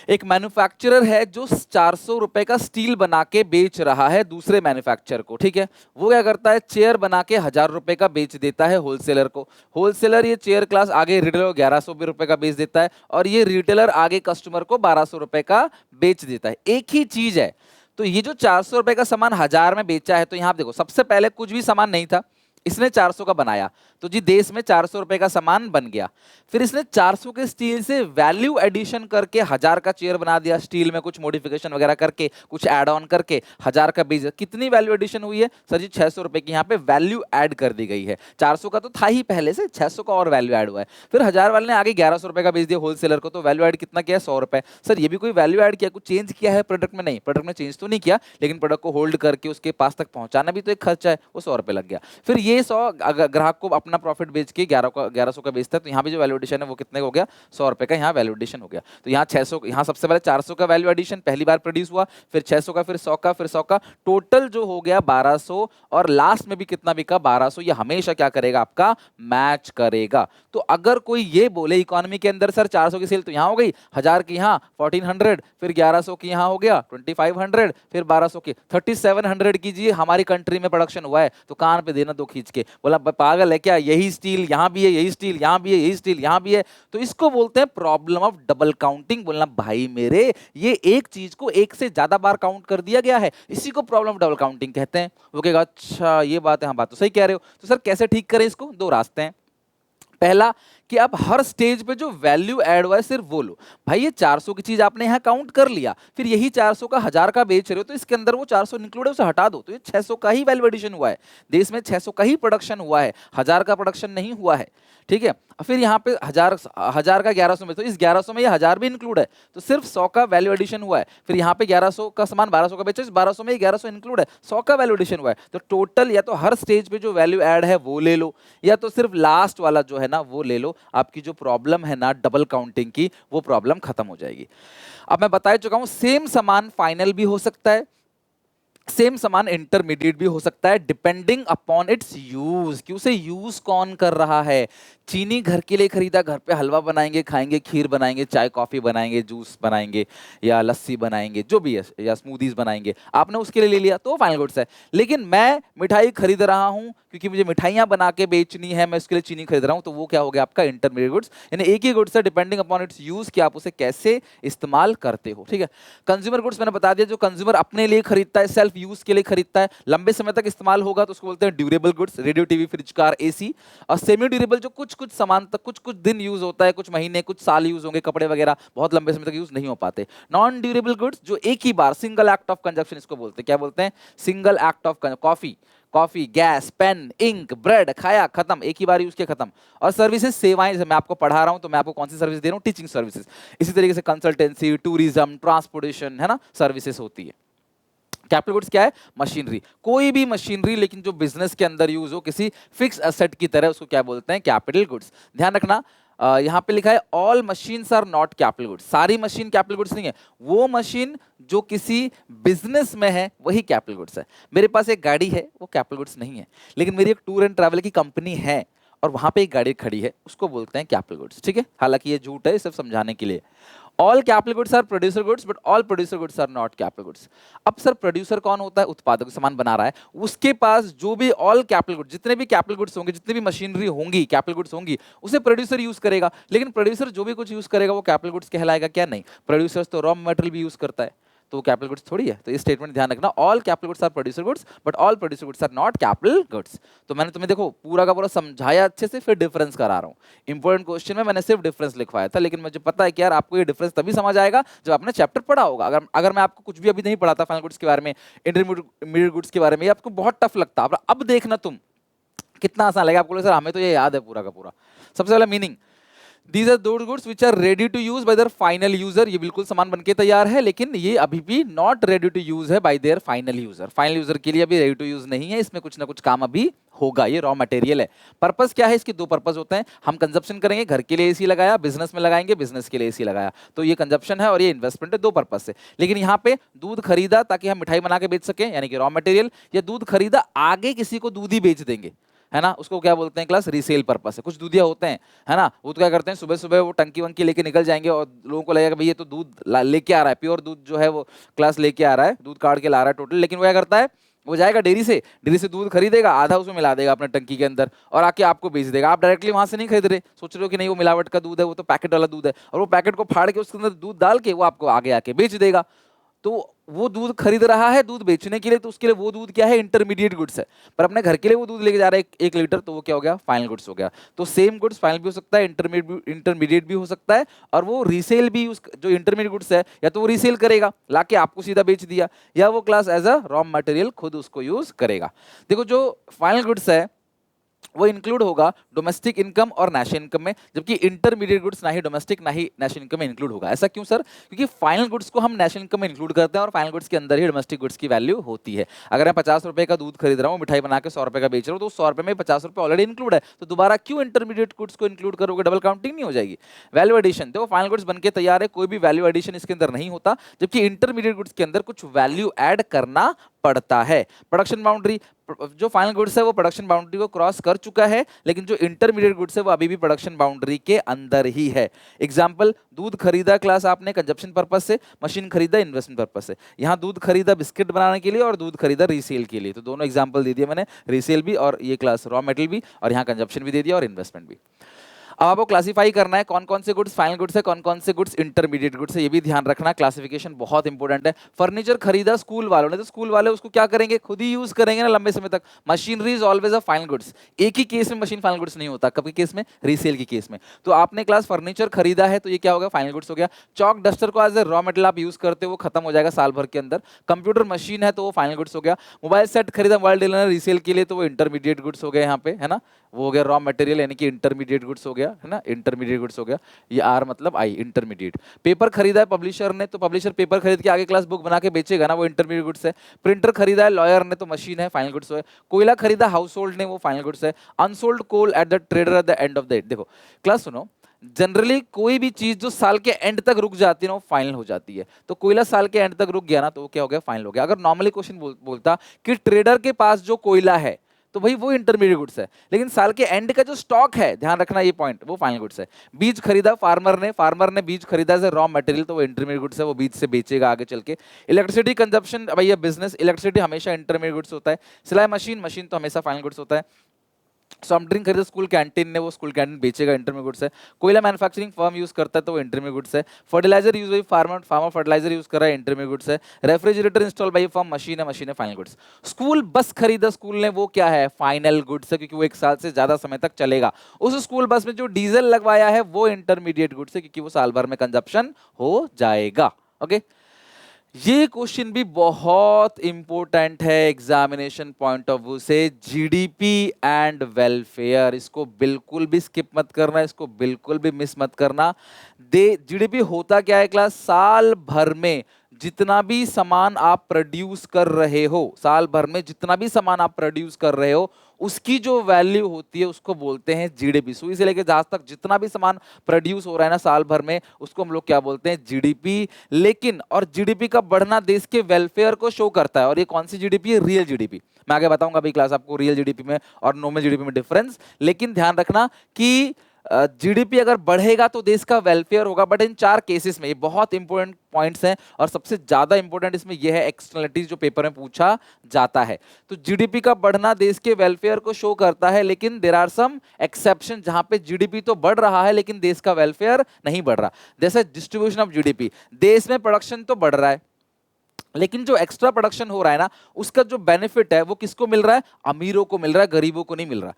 एक मैन्युफैक्चरर है जो 400 रुपए का स्टील बना के बेच रहा है दूसरे मैन्युफैक्चरर को, ठीक है। वो क्या करता है, चेयर बना के 1000 रुपए का बेच देता है होलसेलर को। होलसेलर ये चेयर क्लास आगे रिटेलर को 1100 रुपए का बेच देता है, और ये रिटेलर आगे कस्टमर को 1200 रुपए का बेच देता है। एक ही चीज है। तो ये जो 400 रुपए का सामान 1000 में बेचा है, तो यहां देखो सबसे पहले कुछ भी सामान नहीं था, इसने 400 का बनाया, तो जी देश में 400 रुपए का सामान बन गया। फिर इसने 400 के स्टील से वैल्यू एडिशन करके 1000 का चेयर बना दिया, स्टील में कुछ मॉडिफिकेशन वगैरह करके, कुछ ऐड ऑन करके 1000 का बेच। कितनी वैल्यू एडिशन हुई है सर जी? 600 रुपए की यहाँ पे वैल्यू ऐड कर दी गई है। 400 का तो था ही पहले से, 600 का और वैल्यू ऐड हुआ है। फिर 1000 वाले ने आगे 1100 रुपए का बेच दिया होलसेलर को, तो वैल्यू ऐड कितना किया? 100 रुपए। सर ये भी कोई वैल्यू ऐड किया, कुछ चेंज किया है प्रोडक्ट में? नहीं, प्रोडक्ट में चेंज तो नहीं किया, लेकिन प्रोडक्ट को होल्ड करके उसके पास तक पहुंचाना भी तो एक खर्चा है, वो 100 रुपए लग गया। फिर ये 100 ग्राहक को अपना प्रॉफिट बेच के 1100 का बेचता है, तो यहाँ भी जो वैल्यू एडिशन है वो कितने हो गया? 100 रुपए का यहाँ वैल्यू एडिशन हो गया। तो यहाँ 600, यहाँ सबसे पहले 400 का वैल्यू एडिशन पहली बार प्रोड्यूस हुआ, फिर 600 का, फिर 100 का, फिर 100 का, टोटल जो हो गया 1200, और लास्ट में भी कितना बिका? 1200। ये हमेशा क्या करेगा? आपका मैच करेगा। तो अगर कोई ये बोले इकोनॉमी के अंदर सर 400 की सेल तो यहाँ हो गई, 1000 की यहाँ 1400, फिर 1100 की यहाँ हो गया 2500, फिर 1200 की 3700 कीजिए हमारी कंट्री में प्रोडक्शन हुआ है, तो कान पे देना दो खींच के, बोला पागल है क्या? यही स्टील यहाँ भी है, यही स्टील यहाँ भी है, यही स्टील यहाँ भी है। तो इसको बोलते हैं प्रॉब्लम ऑफ डबल काउंटिंग। बोलना भाई मेरे, ये एक चीज को एक से ज्यादा बार काउंट कर दिया गया है, इसी को प्रॉब्लम ऑफ डबल काउंटिंग कहते हैं। वो कहेगा अच्छा ये बात है, हाँ बात तो सही कह रहे हो। तो सर कैसे ठीक करें इसको? दो रास्ते हैं। पहला कि आप हर स्टेज पे जो वैल्यू ऐड हुआ है सिर्फ वो लो। भाई ये 400 की चीज आपने यहाँ काउंट कर लिया, फिर यही 400 का 1000 का बेच रहे हो, तो इसके अंदर वो 400 इंक्लूड है, उसे हटा दो, तो ये 600 का ही वैल्यू एडिशन हुआ है। देश में 600 का ही प्रोडक्शन हुआ है, 1000 का प्रोडक्शन नहीं हुआ है, ठीक है। फिर यहाँ पे 1000 का 1100 में, तो इस 1100 में ये 1000 भी इंक्लूड है, तो सिर्फ 100 का वैल्यू एडिशन हुआ है। फिर यहाँ पे 1100 का सामान 1200 का बेचा, इस 1200 में ये 1100 इंक्लूड है, 100 का वैल्यू एडिशन हुआ है। तो टोटल या तो हर स्टेज पे जो वैल्यू ऐड है वो ले लो, या तो सिर्फ लास्ट वाला जो है ना वो ले लो। आपकी जो प्रॉब्लम है ना डबल काउंटिंग की, वो प्रॉब्लम खत्म हो जाएगी। अब मैं बता चुका हूं सेम सामान फाइनल भी हो सकता है, सेम सामान इंटरमीडिएट भी हो सकता है, डिपेंडिंग अपॉन इट्स यूज, कि उसे यूज कौन कर रहा है। चीनी घर के लिए खरीदा, घर पे हलवा बनाएंगे, खाएंगे, खीर बनाएंगे, चाय कॉफी बनाएंगे, जूस बनाएंगे या लस्सी बनाएंगे, जो भी है, या स्मूदीज बनाएंगे, आपने उसके लिए ले लिया तो फाइनल गुड्स है। लेकिन मैं मिठाई खरीद रहा हूं क्योंकि मुझे मिठाइयां बना के बेचनी है, मैं उसके लिए चीनी खरीद रहा हूं, तो वो क्या हो गया? आपका इंटरमीडिएट गुड्स। यानी एक ही गुड्स है, डिपेंडिंग अपॉन इट्स यूज कि आप उसे कैसे इस्तेमाल करते हो, ठीक है। कंज्यूमर गुड्स मैंने बता दिया, जो कंज्यूमर अपने लिए खरीदता है, सेल्फ यूज के लिए खरीदता है, लंबे समय तक इस्तेमाल होगा, तो उसको बोलते हैं durable goods, radio, TV, fridge, car, AC. और सेमी ड्यूरेबल जो कुछ कुछ सामान तक कुछ कुछ दिन यूज होता है, कुछ महीने, कुछ साल यूज होंगे, कपड़े वगैरह बहुत लंबे समय तक यूज नहीं हो पाते। नॉन ड्यूरेबल गुड्स जो एक ही बार, सिंगल एक्ट ऑफ कंजप्शन इसको बोलते हैं। क्या बोलते हैं? Single act of. Coffee, gas, pen, ink, bread, खाया, खत्म, एक ही बार यूज किया, खत्म। और सर्विसेज, सेवाएं, जैसे मैं आपको पढ़ा रहा हूं तो मैं आपको कौन सी सर्विस दे रहा हूं? Teaching services. इसी तरीके से कंसल्टेंसी, टूरिज्म, ट्रांसपोर्टेशन, है ना, सर्विसेज होती है। कैपिटल गुड्स क्या है? मशीनरी, कोई भी मशीनरी लेकिन जो बिजनेस के अंदर यूज हो किसी फिक्स एसेट की तरह, उसको क्या बोलते हैं? Capital goods. ध्यान रखना, यहाँ पे लिखा है all machines are not capital goods. सारी मशीन कैपिटल गुड्स नहीं है, वो मशीन जो किसी बिजनेस में है वही कैपिटल गुड्स है। मेरे पास एक गाड़ी है, वो कैपिटल गुड्स नहीं है, लेकिन मेरी एक टूर एंड ट्रैवल की कंपनी है और वहां पे एक गाड़ी खड़ी है, उसको बोलते हैं कैपिटल गुड्स, ठीक है। हालांकि ये झूठ है, सिर्फ समझाने के लिए। All capital goods are producer goods, but all producer goods are not capital goods. अब सर प्रोड्यूसर कौन होता है? उत्पादक, सामान बना रहा है, उसके पास जो भी ऑल कैपिटल गुड्स, जितने भी कैपिटल गुड्स होंगे, जितने भी मशीनरी होंगी, कैपिटल गुड्स होंगी, उसे प्रोड्यूसर यूज करेगा। लेकिन प्रोड्यूसर जो भी कुछ यूज करेगा वो कैपिटल गुड्स कहलाएगा क्या? नहीं, प्रोड्यूसर तो रॉ मटेरियल भी यूज करता है, तो वो कैपिटल गुड्स थोड़ी है। तो ये स्टेटमेंट ध्यान रखना, all capital goods are producer goods, but all producer goods are not capital goods. तो मैंने तुम्हें देखो पूरा का पूरा समझाया अच्छे से, फिर डिफरेंस करा रहा हूँ। इंपॉर्टेंट क्वेश्चन में मैंने सिर्फ डिफरेंस लिखवाया था, लेकिन मुझे पता है कि यार आपको ये डिफरेंस तभी समझ आएगा जब आपने चैप्टर पढ़ा होगा। अगर मैं आपको कुछ भी अभी नहीं पढ़ाता फाइनल गुड्स के बारे में, इंटरमीडिएट गुड्स के बारे में, ये आपको बहुत टफ लगता। अब देखना तुम कितना आसान लगेगा आपको। सर हमें तो ये याद है पूरा का पूरा। सबसे पहला meaning, These are those goods which are ready to use by their final user। ये बिल्कुल सामान बनके तैयार है, लेकिन ये अभी भी not ready to use है by their final user। Final user के लिए अभी ready to use नहीं है, इसमें कुछ ना कुछ काम अभी होगा। ये रॉ मटेरियल है। पर्पस क्या है इसके? दो पर्पस होते हैं। हम कंजप्शन करेंगे, घर के लिए एसी लगाया, बिजनेस में लगाएंगे, बिजनेस के लिए एसी लगाया, तो ये कंजप्शन है और ये इन्वेस्टमेंट है, दो पर्पस से। लेकिन यहाँ पे दूध खरीदा ताकि हम मिठाई बना के बेच सकें, यानी कि रॉ मटेरियल, या दूध खरीदा आगे किसी को दूध ही बेच देंगे, है ना, उसको क्या बोलते हैं क्लास, रीसेल पर्पस है। कुछ दूधिया होते हैं, है ना, वो तो क्या करते हैं, सुबह सुबह वो टंकी वंकी लेके निकल जाएंगे और लोगों को लगेगा भाई ये तो दूध लेके आ रहा है, प्योर दूध जो है वो क्लास लेके आ रहा है, दूध काट के ला रहा है टोटल, लेकिन वो क्या करता है, वो जाएगा डेयरी से दूध खरीदेगा, आधा उसमें मिला देगा अपने टंकी के अंदर और आके आपको बेच देगा। आप डायरेक्टली वहां से नहीं खरीद रहे, सोच रहे हो कि नहीं वो मिलावट का दूध है, वो तो पैकेट वाला दूध है, और वो पैकेट को फाड़ के उसके अंदर दूध डाल के वो आपको आगे आके बेच देगा। तो वो दूध खरीद रहा है दूध बेचने के लिए, तो उसके लिए वो दूध क्या है, इंटरमीडिएट गुड्स है। पर अपने घर के लिए वो दूध लेके जा रहा है 1 लीटर, तो वो क्या हो गया, फाइनल गुड्स हो गया। तो सेम गुड्स फाइनल भी हो सकता है, इंटरमीडिएट भी हो सकता है, और वो रीसेल भी, उस जो इंटरमीडिएट गुड्स है या तो वो रीसेल करेगा लाके आपको सीधा बेच दिया, या वो class as a raw material खुद उसको यूज करेगा। देखो जो फाइनल गुड्स है वो इंक्लूड होगा डोमेस्टिक इनकम और नेशनल इनकम में, जबकि इंटरमीडिएट गुड्स ना ही डोमेस्टिक ना ही नेशनल इनकम में इंक्लूड होगा। ऐसा क्यों सर? क्योंकि फाइनल गुड्स को हम नेशनल इनकम में इंक्लूड करते हैं और फाइनल गुड्स के अंदर ही डोमेस्टिक गुड्स की वैल्यू होती है। अगर मैं 50 रुपए का दूध खरीद रहा हूँ, मिठाई बना के 100 रुपए का बेच रहा हूँ, तो 100 रुपए में 50 रुपए ऑलरेडी इंक्लूड है, तो दोबारा क्यों इंटरमीडिएट गुड्स को इंक्लूड करोगे, डबल काउंटिंग नहीं हो जाएगी। वैल्यू एडिशन, देखो फाइनल गुड्स बनके तैयार है, कोई भी वैल्यू एडिशन इसके अंदर नहीं होता, जबकि इंटरमीडिएट गुड्स के अंदर कुछ वैल्यू ऐड करना पड़ता है। प्रोडक्शन बाउंड्री, जो फाइनल गुड्स है वो प्रोडक्शन बाउंड्री को क्रॉस कर चुका है, लेकिन जो इंटरमीडिएट गुड्स है वो अभी भी प्रोडक्शन बाउंड्री के अंदर ही है। एग्जांपल, दूध खरीदा क्लास आपने कंजप्शन पर्पस से, मशीन खरीदा इन्वेस्टमेंट पर्पस से। यहाँ दूध खरीदा बिस्किट बनाने के लिए और दूध खरीदा रीसेल के लिए, तो दोनों एग्जांपल दे दिए मैंने, रीसेल भी और ये क्लास रॉ मेटेरियल भी, और यहाँ कंजप्शन भी दे दिया और इन्वेस्टमेंट भी। अब आपको क्लासिफाई करना है कौन कौन से गुड्स फाइनल गुड्स है, कौन कौन से गुड्स इंटरमीडिएट गुड्स है, ये भी ध्यान रखना, क्लासिफिकेशन बहुत इंपॉर्टेंट है। फर्नीचर खरीदा स्कूल वालों ने, तो स्कूल वाले उसको क्या करेंगे, खुद ही यूज करेंगे ना लंबे समय तक। Machinery is always a final goods, एक ही केस में मशीन फाइनल गुड्स नहीं होता, कब के केस में, रीसेल के केस में। तो आपने क्लास फर्नीचर खरीदा है तो ये क्या होगा, फाइनल गुड्स हो गया। चौक डस्टर को एज ए रॉ मेटेरियल आप यूज करते हो, वो खत्म हो जाएगा साल भर के अंदर। कंप्यूटर मशीन है तो वो फाइनल गुड्स हो गया। मोबाइल सेट खरीदा मोबाइल डीलर ने रीसेल के लिए, तो वो इंटरमीडिएट गुड्स हो गए यहाँ पे, है ना, वो हो गया रॉ मटेरियल यानी कि इंटरमीडिएट गुड्स हो गया, है ना, इंटरमीडिएट गुड्स हो गया। ये आर मतलब आई, इंटरमीडिएट। पेपर खरीदा है पब्लिशर ने, तो पब्लिशर पेपर खरीद के आगे क्लास बुक बना के बेचेगा ना, वो इंटरमीडिएट गुड्स है। प्रिंटर खरीदा है लॉयर ने, तो मशीन है, फाइनल गुड्स है। कोयला खरीदा हाउस होल्ड ने, वो फाइनल गुड्स है। Unsold coal at the trader at the end of the day. देखो क्लास सुनो, जनरली कोई भी चीज जो साल के एंड तक रुक जाती है ना वो फाइनल हो जाती है। तो कोयला साल के एंड तक रुक गया ना, तो वो क्या हो गया, फाइनल हो गया। अगर नॉर्मली क्वेश्चन बोलता कि ट्रेडर के पास जो कोयला है तो भाई वो इंटरमीडिएट गुड्स है, लेकिन साल के एंड का जो स्टॉक है, ध्यान रखना ये पॉइंट, वो फाइनल गुड्स है। बीज खरीदा फार्मर ने बीज खरीदा एज रॉ मटेरियल, तो वो इंटरमीडिएट गुड्स है, वो बीज से बेचेगा आगे चल के। इलेक्ट्रिसिटी कंजप्शन, भैया बिजनेस, इलेक्ट्रिसिटी हमेशा इंटरमीडिएट गुड्स होता है। सिलाई मशीन तो हमेशा फाइनल गुड्स होता है। सॉफ्ट ड्रिंक खरीदा स्कूल कैंटीन ने, वो स्कूल कैंटीन बेचेगा, इंटरमीडिएट गुड्स है। कोयला मैन्युफैक्चरिंग फर्म यूज करता है तो वो इंटरमीडिएट गुड्स है। फर्टिलाइजर यूज हुई फार्मर फर्टिलाइजर यूज कर रहा है, इंटरमीडिएट गुड्स है। Refrigerator install by firm, machine है फाइनल गुड्स। स्कूल बस खरीदा स्कूल ने, वो क्या है, फाइनल गुड्स है, क्योंकि वो 1 साल से ज्यादा समय तक चलेगा। उस स्कूल बस में जो डीजल लगवाया है वो इंटरमीडिएट गुड्स है, क्योंकि वो साल भर में कंजप्शन हो जाएगा। ओके, ये क्वेश्चन भी बहुत इंपॉर्टेंट है एग्जामिनेशन पॉइंट ऑफ व्यू से, जीडीपी एंड वेलफेयर। इसको बिल्कुल भी स्किप मत करना, इसको बिल्कुल भी मिस मत करना। जीडीपी होता क्या है क्लास, साल भर में जितना भी सामान आप प्रोड्यूस कर रहे हो, साल भर में जितना भी सामान आप प्रोड्यूस कर रहे हो उसकी जो वैल्यू होती है उसको बोलते हैं जीडीपी। सुई से लेकर जहाज तक जितना भी सामान प्रोड्यूस हो रहा है ना साल भर में, उसको हम लोग क्या बोलते हैं, जीडीपी। लेकिन और जीडीपी का बढ़ना देश के वेलफेयर को शो करता है, और ये कौन सी जीडीपी है, रियल जीडीपी। मैं आगे बताऊंगा अभी क्लास आपको रियल जीडीपी में और नॉर्मल जीडीपी में डिफरेंस। लेकिन ध्यान रखना कि जीडीपी अगर बढ़ेगा तो देश का वेलफेयर होगा, बट इन 4 केसेस में, ये बहुत इंपॉर्टेंट पॉइंट्स हैं, और सबसे ज्यादा इंपॉर्टेंट इसमें यह है एक्सटर्नलिटीज जो पेपर में पूछा जाता है। तो जीडीपी का बढ़ना देश के वेलफेयर को शो करता है, लेकिन देयर आर सम एक्सेप्शन जहां पे जीडीपी तो बढ़ रहा है लेकिन देश का वेलफेयर नहीं बढ़ रहा। जैसे डिस्ट्रीब्यूशन ऑफ जीडीपी, देश में प्रोडक्शन तो बढ़ रहा है लेकिन जो एक्स्ट्रा प्रोडक्शन हो रहा है ना उसका जो बेनिफिट है वो किसको मिल रहा है, अमीरों को मिल रहा है, गरीबों को नहीं मिल रहा।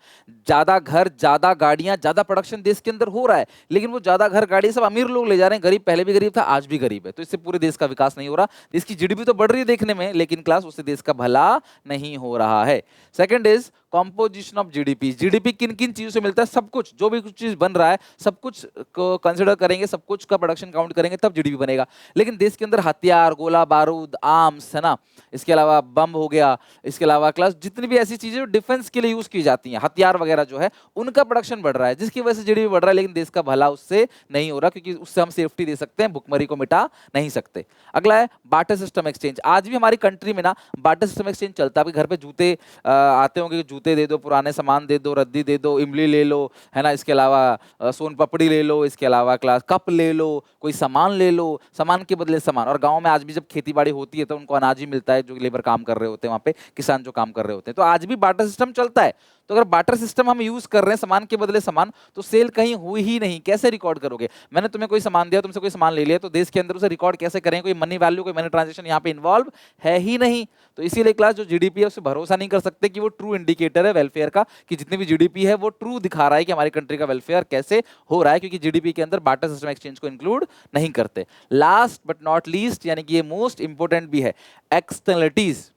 ज्यादा घर, ज्यादा गाड़ियां, ज्यादा प्रोडक्शन देश के अंदर हो रहा है, लेकिन वो ज्यादा घर गाड़ी सब अमीर लोग ले जा रहे हैं, गरीब पहले भी गरीब था आज भी गरीब है, तो इससे पूरे देश का विकास नहीं हो रहा। देश की जीडीपी तो बढ़ रही है देखने में, लेकिन क्लास उससे देश का भला नहीं हो रहा है। Second is composition of GDP. GDP किन किन चीजों से मिलता है, सब कुछ, जो भी कुछ चीज बन रहा है सब कुछ को कंसिडर करेंगे, सब कुछ का प्रोडक्शन काउंट करेंगे तब जीडीपी बनेगा। लेकिन देश के अंदर हथियार, गोला बारूद, आर्म्स, है ना, इसके अलावा बम हो गया, इसके अलावा क्लास जितनी भी ऐसी चीजें जो डिफेंस के लिए यूज की जाती हैं, हथियार वगैरह जो है उनका प्रोडक्शन बढ़ रहा है, जिसकी वजह से जीडीपी बढ़ रहा है, लेकिन देश का भला उससे नहीं हो रहा, क्योंकि उससे हम सेफ्टी दे सकते हैं, भुखमरी को मिटा नहीं सकते। अगला है बार्टर सिस्टम एक्सचेंज। आज भी हमारी कंट्री में ना बार्टर सिस्टम एक्सचेंज चलता है। आपके घर पे जूते आते होंगे, जूते दे दो, पुराने सामान दे दो, रद्दी दे दो, इमली ले लो, है ना, इसके अलावा सोन पपड़ी ले लो, इसके अलावा क्लास कप ले लो, कोई सामान ले लो, सामान के बदले सामान। और गांव में आज भी जब खेती बाड़ी होती है तो उनको अनाज ही मिलता है, जो लेबर काम कर रहे होते हैं वहाँ पे, किसान जो काम कर रहे होते हैं। तो आज भी बार्टर सिस्टम चलता है। तो अगर बार्टर सिस्टम हम यूज कर रहे हैं, सामान के बदले सामान, तो सेल कहीं हुई ही नहीं, कैसे रिकॉर्ड करोगे? मैंने तुम्हें कोई सामान दिया, तुमसे कोई सामान ले लिया, तो देश के अंदर उसे रिकॉर्ड कैसे करें? कोई मनी वैल्यू, कोई मनी ट्रांजेक्शन यहाँ पे इन्वॉल्व है ही नहीं। तो इसीलिए क्लास जो जीडीपी है उसे भरोसा नहीं कर सकते कि वो ट्रू इंडिकेटर है वेलफेयर का, कि जितनी भी जीडीपी है वो ट्रू दिखा रहा है कि हमारी कंट्री का वेलफेयर कैसे हो रहा है, क्योंकि जीडीपी के अंदर बार्टर सिस्टम एक्सचेंज को इंक्लूड नहीं करते। लास्ट बट नॉट लीस्ट, यानी कि ये मोस्ट इंपोर्टेंट भी है, एक्सटर्नलिटीज।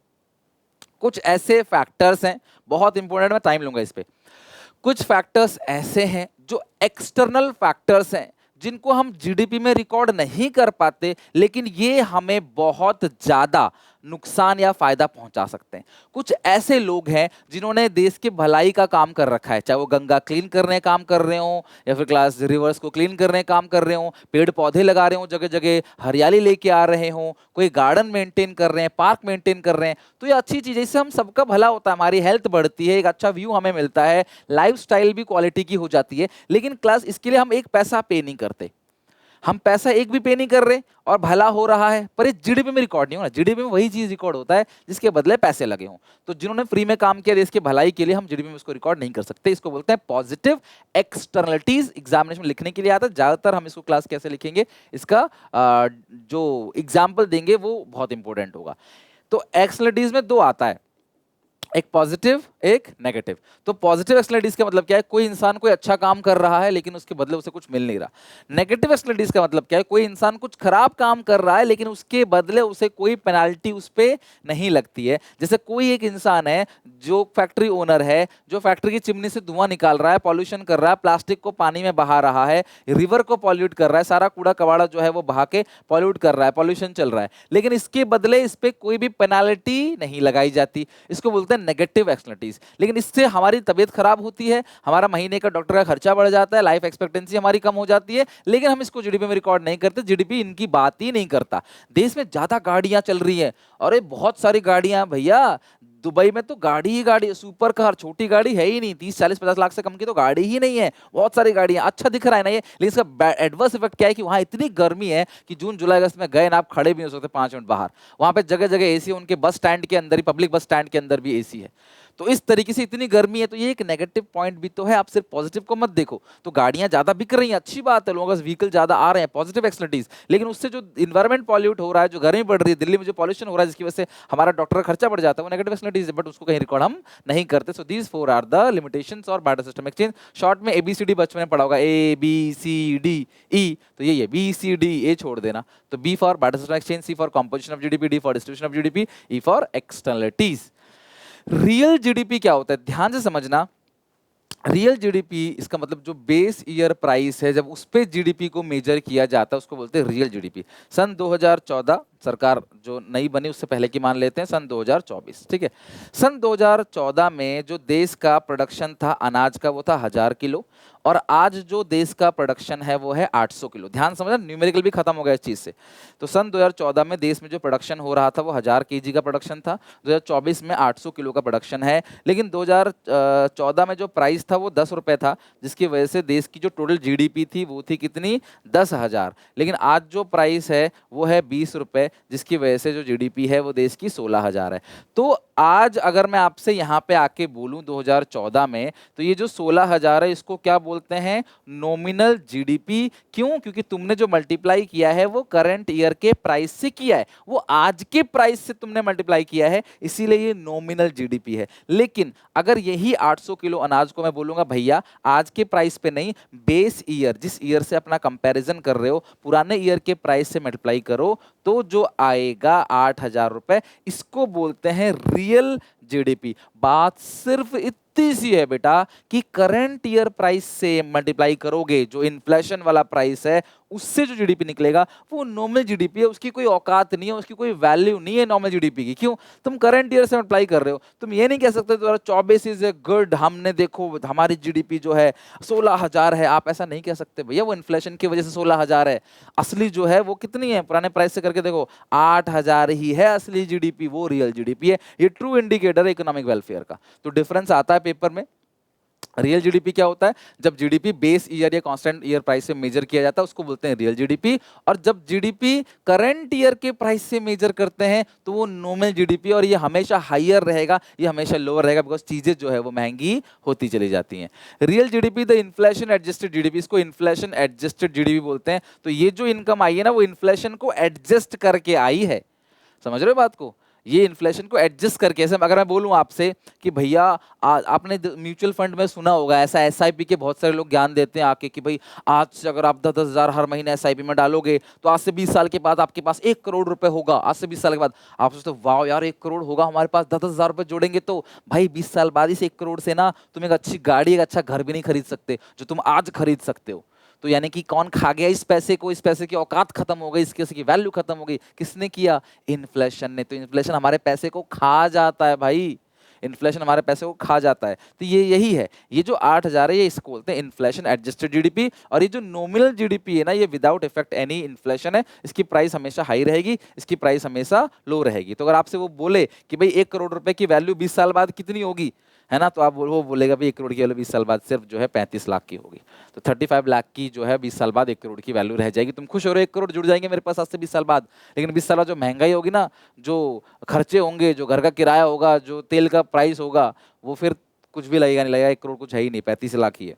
कुछ ऐसे फैक्टर्स हैं, बहुत इंपॉर्टेंट, मैं टाइम लूंगा इस पे। कुछ फैक्टर्स ऐसे हैं जो एक्सटर्नल फैक्टर्स हैं, जिनको हम जीडीपी में रिकॉर्ड नहीं कर पाते, लेकिन ये हमें बहुत ज्यादा नुकसान या फायदा पहुंचा सकते हैं। कुछ ऐसे लोग हैं जिन्होंने देश की भलाई का काम कर रखा है, चाहे वो गंगा क्लीन करने काम कर रहे हो, या फिर क्लास रिवर्स को क्लीन करने काम कर रहे हो, पेड़ पौधे लगा रहे हो, जगह जगह हरियाली लेके आ रहे हो, कोई गार्डन मेंटेन कर रहे हैं, पार्क मेंटेन कर रहे हैं। तो ये अच्छी चीज है, इससे हम सबका भला होता है, हमारी हेल्थ बढ़ती है, एक अच्छा व्यू हमें मिलता है, लाइफस्टाइल भी क्वालिटी की हो जाती है। लेकिन क्लास इसके लिए हम एक पैसा पे नहीं करते, हम पैसा एक भी पे नहीं कर रहे और भला हो रहा है, पर ये जीडीपी में रिकॉर्ड नहीं हो रहा। जीडीपी में वही चीज रिकॉर्ड होता है जिसके बदले पैसे लगे हों। तो जिन्होंने फ्री में काम किया देश की भलाई के लिए, हम जीडीपी में उसको रिकॉर्ड नहीं कर सकते। इसको बोलते हैं पॉजिटिव एक्सटर्नलिटीज। एग्जामिनेशन में लिखने के लिए आता है, ज्यादातर हम इसको क्लास कैसे लिखेंगे, इसका जो एग्जाम्पल देंगे वो बहुत इंपॉर्टेंट होगा। तो एक्सटर्नलिटीज में दो आता है, एक पॉजिटिव एक नेगेटिव। तो पॉजिटिव एक्सटर्नलिटीज का मतलब क्या है? कोई इंसान कोई अच्छा काम कर रहा है लेकिन उसके बदले उसे कुछ मिल नहीं रहा। नेगेटिव एक्सटर्नलिटीज का मतलब क्या है? कोई इंसान कुछ खराब काम कर रहा है लेकिन उसके बदले उसे कोई पेनाल्टी उस पर नहीं लगती है। जैसे कोई एक इंसान है जो फैक्ट्री ओनर है, जो फैक्ट्री की चिमनी से धुआं निकाल रहा है, पॉल्यूशन कर रहा है, प्लास्टिक को पानी में बहा रहा है, रिवर को पॉल्यूट कर रहा है, सारा कूड़ा कबाड़ा जो है वो बहा के पॉल्यूट कर रहा है, पॉल्यूशन चल रहा है, लेकिन इसके बदले इस पर कोई भी पेनाल्टी नहीं लगाई जाती। इसको बोलते हैं नेगेटिव एक्सटर्नलिटीज। लेकिन इससे हमारी तबीयत खराब होती है, हमारा महीने का डॉक्टर का खर्चा बढ़ जाता है, लाइफ एक्सपेक्टेंसी हमारी कम हो जाती है, लेकिन हम इसको जीडीपी में रिकॉर्ड नहीं करते। जीडीपी इनकी बात ही नहीं करता। देश में ज्यादा गाड़ियां चल रही है, और बहुत सारी गाड़ियां भैया, दुबई में तो गाड़ी ही गाड़ी, सुपर कार, छोटी गाड़ी है ही नहीं, 30 40 50 लाख से कम की तो गाड़ी ही नहीं है, बहुत सारी गाड़ियां। अच्छा दिख रहा है ना ये, लेकिन इसका एडवर्स इफेक्ट क्या है कि वहां इतनी गर्मी है कि जून जुलाई अगस्त में गए ना, आप खड़े भी नहीं हो सकते 5 मिनट बाहर। वहां पे जगह जगह एसी, उनके बस स्टैंड के अंदर ही, पब्लिक बस स्टैंड के अंदर भी एसी है। तो इस तरीके से इतनी गर्मी है, तो ये एक नेगेटिव पॉइंट भी तो है। आप सिर्फ पॉजिटिव को मत देखो। तो गाड़ियां ज्यादा बिक रही हैं, अच्छी बात है, लोगों के व्हीकल ज्यादा आ रहे हैं, पॉजिटिव एक्सटर्नलिटीज। लेकिन उससे जो इन्वायरमेंट पॉल्यूट हो रहा है, जो गर्मी बढ़ रही है, दिल्ली में जो पॉल्यूशन हो रहा है जिसकी वजह से हमारा डॉक्टर का खर्चा बढ़ जाता है, वो नेगेटिव एक्सटर्नलिटीज है, बट उसको कहीं रिकॉर्ड हम नहीं करते। So these 4 are the limitations और बार्टर सिस्टम एक्सचेंज। शॉर्ट में ABCD बचपन में पढ़ा होगा, ABCDE, तो यही है, BCD, ए छोड़ देना। तो B for barter system exchange, C for composition of GDP, D for distribution of GDP, E for externalities. Real GDP क्या होता है, ध्यान से समझना। रियल जीडीपी, इसका मतलब जो बेस ईयर प्राइस है, जब उस पे जीडीपी को मेजर किया जाता है, उसको बोलते हैं रियल जीडीपी। सन 2014, सरकार जो नई बनी उससे पहले की मान लेते हैं, सन 2024, ठीक है। सन 2014 में जो देश का प्रोडक्शन था अनाज का, वो था 1000 किलो, और आज जो देश का प्रोडक्शन है वो है 800 किलो। ध्यान समझना, न्यूमेरिकल भी खत्म हो गया इस चीज से। तो सन 2014 में देश में जो प्रोडक्शन हो रहा था वो 1000 केजी का प्रोडक्शन था, 2024 में 800 किलो का प्रोडक्शन है। लेकिन 2014 में जो प्राइस था वो 10 रुपए था, जिसकी वजह से देश की जो टोटल जीडीपी थी वो थी कितनी, 10,000। लेकिन आज जो प्राइस है वो है 20 रुपए, जिसकी वजह से जो जीडीपी है वो देश की 16,000 है। तो आज अगर मैं आपसे यहाँ पे आके बोलूं 2014 में, तो ये जो 16,000 है इसको क्या बोलते हैं, नॉमिनल जीडीपी। क्यों? क्योंकि तुमने जो मल्टीप्लाई किया है वो करंट ईयर के प्राइस से किया है, वो आज के प्राइस से तुमने मल्टीप्लाई किया है, इसीलिए ये नॉमिनल जीडीपी है। लेकिन अगर यही 800 किलो अनाज को मैं बोलूंगा भैया आज के प्राइस पे नहीं, बेस ईयर, जिस ईयर से अपना कंपैरिजन कर रहे हो, पुराने ईयर के प्राइस से मल्टीप्लाई करो, तो जो आएगा 8,000 रुपए, इसको बोलते हैं रियल जीडीपी। बात सिर्फ इतनी सी है बेटा कि करंट ईयर प्राइस से मल्टीप्लाई करोगे, जो इन्फ्लेशन वाला प्राइस है उससे जो जीडीपी निकलेगा वो नॉमिनल जीडीपी है, उसकी कोई औकात नहीं है, उसकी कोई वैल्यू नहीं है नॉमिनल जीडीपी की। क्यों? तुम करंट ईयर से अप्लाई कर रहे हो, तुम ये नहीं कह सकते 2024 इज ए गुड, हमने देखो हमारी जीडीपी जो है 16,000 है, आप ऐसा नहीं कह सकते भैया, वो इन्फ्लेशन की वजह से 16,000 है। असली जो है वो कितनी है, पुराने प्राइस से करके देखो 8,000 ही है असली जीडीपी, वो रियल जीडीपी है। ये ट्रू इंडिकेटर है इकोनॉमिक वेलफेयर का। तो डिफरेंस आता है पेपर में। रियल जीडीपी क्या होता है? जब जीडीपी बेस ईयर या कांस्टेंट ईयर प्राइस से मेजर किया जाता है उसको बोलते हैं रियल जीडीपी। और जब जीडीपी करंट ईयर के प्राइस से मेजर करते हैं तो वो नॉमिनल जीडीपी, और ये हमेशा हाईयर रहेगा, ये हमेशा लोअर रहेगा, बिकॉज चीजें जो है वो महंगी होती चली जाती हैं। Real GDP the inflation adjusted GDP, इसको इन्फ्लेशन एडजस्टेड जीडीपी बोलते हैं। तो ये जो इनकम आई है ना वो इन्फ्लेशन को एडजस्ट करके आई है। समझ रहे हो बात को? ये इन्फ्लेशन को एडजस्ट करके, ऐसे अगर मैं बोलूं आपसे कि भैया आपने म्यूचुअल फंड में सुना होगा, ऐसा एसआईपी के बहुत सारे लोग ज्ञान देते हैं आके कि भाई आज से अगर आप 10,000 हर महीने एसआईपी में डालोगे तो आज से 20 साल के बाद आपके पास 1 करोड़ रुपए होगा। आज से 20 साल के बाद आप सोचते हो वाह यार 1 करोड़ होगा हमारे पास, 10,000 रुपए जोड़ेंगे तो भाई 20 साल बाद इस 1 करोड़ से ना तुम एक अच्छी गाड़ी, एक अच्छा घर भी नहीं खरीद सकते जो तुम आज खरीद सकते हो। तो यानी कि कौन खा गया इस पैसे को? इस पैसे की औकात खत्म हो गई, इस पैसे की वैल्यू खत्म हो गई। किसने किया? इन्फ्लेशन ने। तो इन्फ्लेशन हमारे पैसे को खा जाता है भाई, इन्फ्लेशन हमारे पैसे को खा जाता है। तो ये यही है, ये जो 8,000 है ये इसको बोलते हैं इन्फ्लेशन एडजस्टेड जीडीपी। और ये जो नॉमिनल जीडीपी है ना ये विदाउट इफेक्ट एनी इन्फ्लेशन है, इसकी प्राइस हमेशा हाई रहेगी, इसकी प्राइस हमेशा लो रहेगी। तो अगर आपसे वो बोले कि भाई 1 करोड़ रुपए की वैल्यू 20 साल बाद कितनी होगी, है ना, तो आप वो बोलेगा भाई 1 करोड़ की वैल्यू 20 साल बाद सिर्फ जो है 35 लाख की होगी। तो 35 लाख की जो है 20 साल बाद 1 करोड़ की वैल्यू रह जाएगी। तुम खुश हो रहे हो 1 करोड़ जुड़ जाएंगे मेरे पास आज से 20 साल बाद, लेकिन 20 साल बाद जो महंगाई होगी ना, जो खर्चे होंगे, जो घर का किराया होगा, जो तेल का प्राइस होगा, वो फिर कुछ भी लगेगा नहीं, लगेगा 1 करोड़ कुछ है ही नहीं, 35 लाख ही है।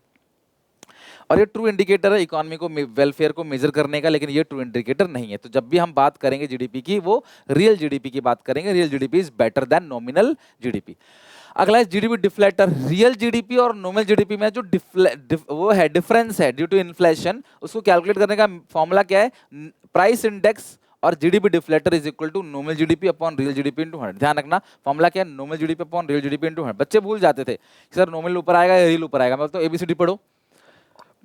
और ये ट्रू इंडिकेटर है इकोनॉमी को, वेलफेयर को मेजर करने का, लेकिन ये ट्रू इंडिकेटर नहीं है। तो जब भी हम बात करेंगे जीडीपी की वो रियल जीडीपी की बात करेंगे। Real GDP is better than nominal GDP. अगला है जीडीपी डिफ्लेटर। रियल जीडीपी और नॉमिनल जीडीपी में जो वो है डिफरेंस है ड्यू टू इन्फ्लेशन, उसको कैलकुलेट करने का फॉर्मूला क्या है? प्राइस इंडेक्स और GDP deflator is equal to nominal GDP upon real GDP into 100। ध्यान रखना फॉर्मूला क्या है? Nominal GDP upon real GDP into 100। बच्चे भूल जाते थे कि सर नॉमिनल ऊपर आएगा या रियल ऊपर आएगा। मैं तो एबीसीडी पढ़ो,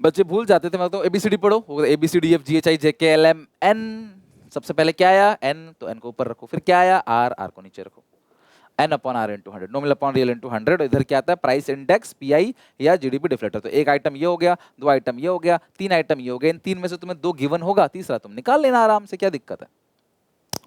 बच्चे भूल जाते थे। मैं तो एबीसीडी पढ़ो, ABCD F G H I J K L M N. सबसे पहले क्या आया? एन, तो एन को ऊपर रखो। फिर क्या आया? आर, आर को नीचे रखो। N upon R into 100, nominal upon real into 100। इधर क्या आता है? प्राइस इंडेक्स, पीआई या जीडीपी डिफ्लेटर। तो एक आइटम ये हो गया, 2 आइटम ये हो गया, 3 आइटम ये हो गया। इन 3 में से तुम्हें 2 गिवन होगा, तीसरा तुम निकाल लेना आराम से, क्या दिक्कत है?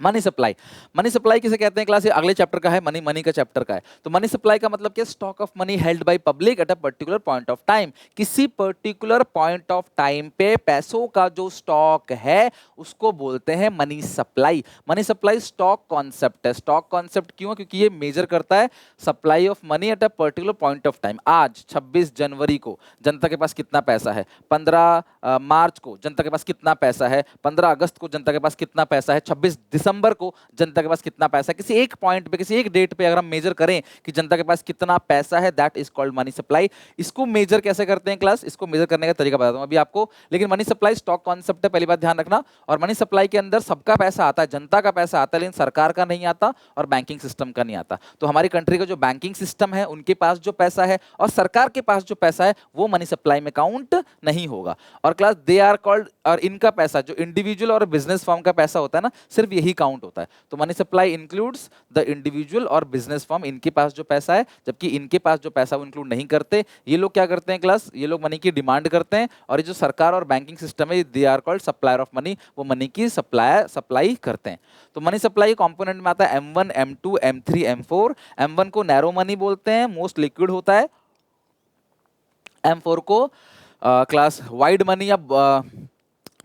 Money supply. मनी सप्लाई किसे कहते हैं क्लास? ये अगले चैप्टर का है, मनी, मनी का चैप्टर का है। तो मनी सप्लाई का मतलब क्या? Stock of money held by public at a particular point of time. किसी पर्टिकुलर पॉइंट ऑफ टाइम पे पैसों का जो स्टॉक है उसको बोलते हैं money supply. Money supply stock concept है। स्टॉक कॉन्सेप्ट क्यों? क्योंकि ये मेजर करता है supply of money at a particular point of time. आज 26 जनवरी को जनता के पास कितना पैसा है, 15 मार्च को जनता के पास कितना पैसा है, 15 अगस्त को जनता के पास कितना पैसा है, 26 दिसंबर को जनता के पास कितना पैसा है। किसी एक पॉइंट पे, किसी एक डेट पे अगर हम मेजर करें कि जनता के पास कितना पैसा है, that is called money supply. इसको मेजर कैसे करते हैं क्लास? इसको मेजर करने का तरीका बताता हूं अभी आपको। लेकिन मनी सप्लाई स्टॉक कॉन्सेप्ट है, पहली बात ध्यान रखना। और मनी सप्लाई के अंदर सबका पैसा आता है, जनता का पैसा आता है, लेकिन सरकार का नहीं आता और बैंकिंग सिस्टम का नहीं आता। तो हमारी कंट्री का जो बैंकिंग सिस्टम है उनके पास जो पैसा है और सरकार के पास जो पैसा है वो मनी सप्लाई में काउंट नहीं होगा। और क्लास दे आर कॉल्ड, और इनका पैसा जो इंडिविजुअल और बिजनेस फॉर्म का पैसा होता है ना, सिर्फ यही काउंट होता है। तो money supply includes the individual और बिजनेस फॉर्म, इनके पास जो पैसा है, जबकि इनके पास जो पैसा वो इंक्लूड नहीं करते। ये लोग क्या करते हैं क्लास? ये लोग मनी की डिमांड करते हैं, और ये जो सरकार और बैंकिंग सिस्टम है they are called supplier of money, वो मनी की सप्लाई करते हैं। तो मनी सप्लाई कंपोनेंट में आता है M1, M2, M3, M4। M1 को नैरो मनी बोलते हैं, मोस्ट लिक्विड होता है। M4 को क्लास वाइड मनी या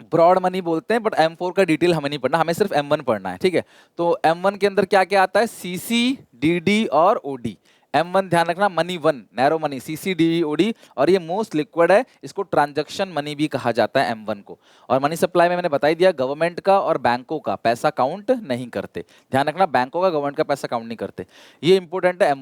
ब्रॉड मनी बोलते हैं, बट M4 का डिटेल हमें नहीं पढ़ना, हमें सिर्फ M1 पढ़ना है, ठीक है। तो M1 के अंदर क्या क्या आता है? CC, DD और OD। M1 ध्यान रखना, money 1 narrow money, CC, DD, OD, और ये मोस्ट लिक्विड है, इसको ट्रांजैक्शन मनी भी कहा जाता है M1 को। और मनी सप्लाई में मैंने बता ही दिया, गवर्नमेंट का और बैंकों का पैसा काउंट नहीं करते। ध्यान रखना, बैंकों का गवर्नमेंट का पैसा काउंट नहीं करते, ये इंपॉर्टेंट है।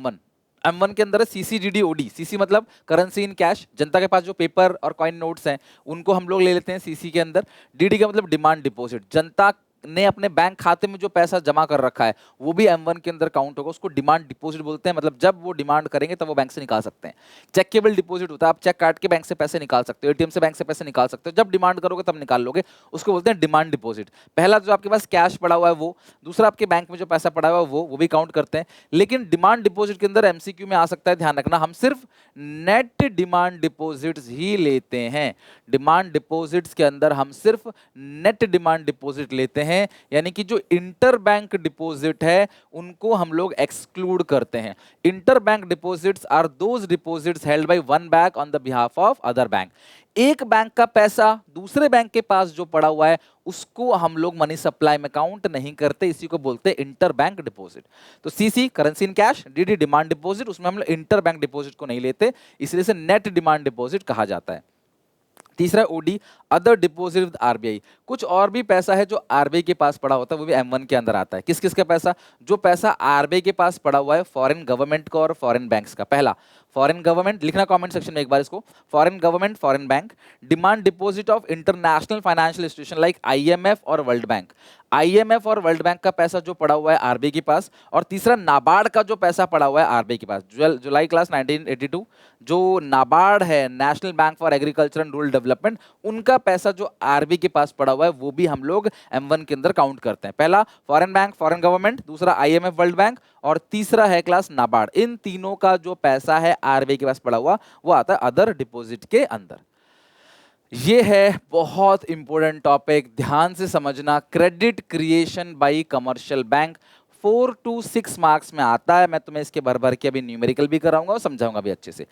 M1 के अंदर है CC, DD, OD। CC मतलब करेंसी इन कैश, जनता के पास जो पेपर और कॉइन नोट्स हैं उनको हम लोग ले लेते हैं CC के अंदर। DD का मतलब डिमांड डिपॉजिट, जनता ने अपने बैंक खाते में जो पैसा जमा कर रखा है वो भी M1 के अंदर काउंट होगा। उसको डिमांड डिपॉजिट बोलते हैं, मतलब जब वो डिमांड करेंगे तब वो बैंक से निकाल सकते हैं। चेकेबल डिपॉजिट होता है, आप चेक काट के बैंक से पैसे निकाल सकते हो, एटीएम से बैंक से पैसे निकाल सकते हो, जब डिमांड करोगे तब निकाल लोगे, उसको बोलते हैं डिमांड डिपॉजिट। पहला जो आपके पास कैश पड़ा हुआ है वो, दूसरा आपके बैंक में जो पैसा पड़ा हुआ है वो भी काउंट करते हैं। लेकिन डिमांड डिपॉजिट के अंदर एमसीक्यू में आ सकता है, ध्यान रखना, हम सिर्फ नेट डिमांड डिपॉजिट्स ही लेते हैं। डिमांड डिपॉजिट्स के अंदर हम सिर्फ नेट डिमांड डिपॉजिट लेते हैं, यानी कि जो इंटर बैंक डिपॉजिट है उनको हम लोग एक्सक्लूड करते हैं। Inter bank deposits are those deposits held by one bank on the behalf of other bank. एक बैंक का पैसा दूसरे बैंक के पास जो पड़ा हुआ है उसको हम लोग मनी सप्लाई में काउंट नहीं करते, इसी को बोलते हैं इंटर बैंक डिपॉजिट। तो CC currency in cash, DD demand deposit, उसमें हम लोग इंटर बैंक डिपॉजिट को नहीं लेते, इसलिए से नेट डिमांड डिपॉजिट कहा जाता है। तीसरा OD other deposit with RBI, कुछ और भी पैसा है जो आरबीआई के पास पड़ा होता है, वो भी M1 के अंदर आता है। किस किस का पैसा? जो पैसा आरबीआई के पास पड़ा हुआ है फॉरेन गवर्नमेंट का और फॉरेन बैंक्स का। पहला फॉरेन गवर्नमेंट, लिखना कमेंट सेक्शन में एक बार इसको, foreign government foreign bank. Demand deposit of international financial institution like IMF और वर्ल्ड बैंक, आईएमएफ और वर्ल्ड बैंक का पैसा जो पड़ा हुआ है आरबीआई के पास। और तीसरा नाबार्ड का जो पैसा पड़ा हुआ है आरबीआई के पास। जुलाई क्लास 1982 जो नाबार्ड है, national bank for agriculture and rural development, उनका पैसा जो आरबीआई के पास पड़ा हुआ है वो भी हम लोग M1 के अंदर काउंट करते हैं। पहला फॉरेन बैंक फॉरेन गवर्नमेंट, दूसरा आईएमएफ वर्ल्ड बैंक, और तीसरा है क्लास नाबार्ड। इन तीनों का जो पैसा है आरबीआई के पास पड़ा हुआ वो आता है अदर डिपॉजिट के अंदर। ये है बहुत इंपॉर्टेंट टॉपिक, ध्यान से समझना। Credit creation bye commercial bank 4 to 6 marks में आता है। मैं तुम्हें इसके भर भर के अभी न्यूमेरिकल भी कराऊंगा और समझाऊंगा भी अच्छे से।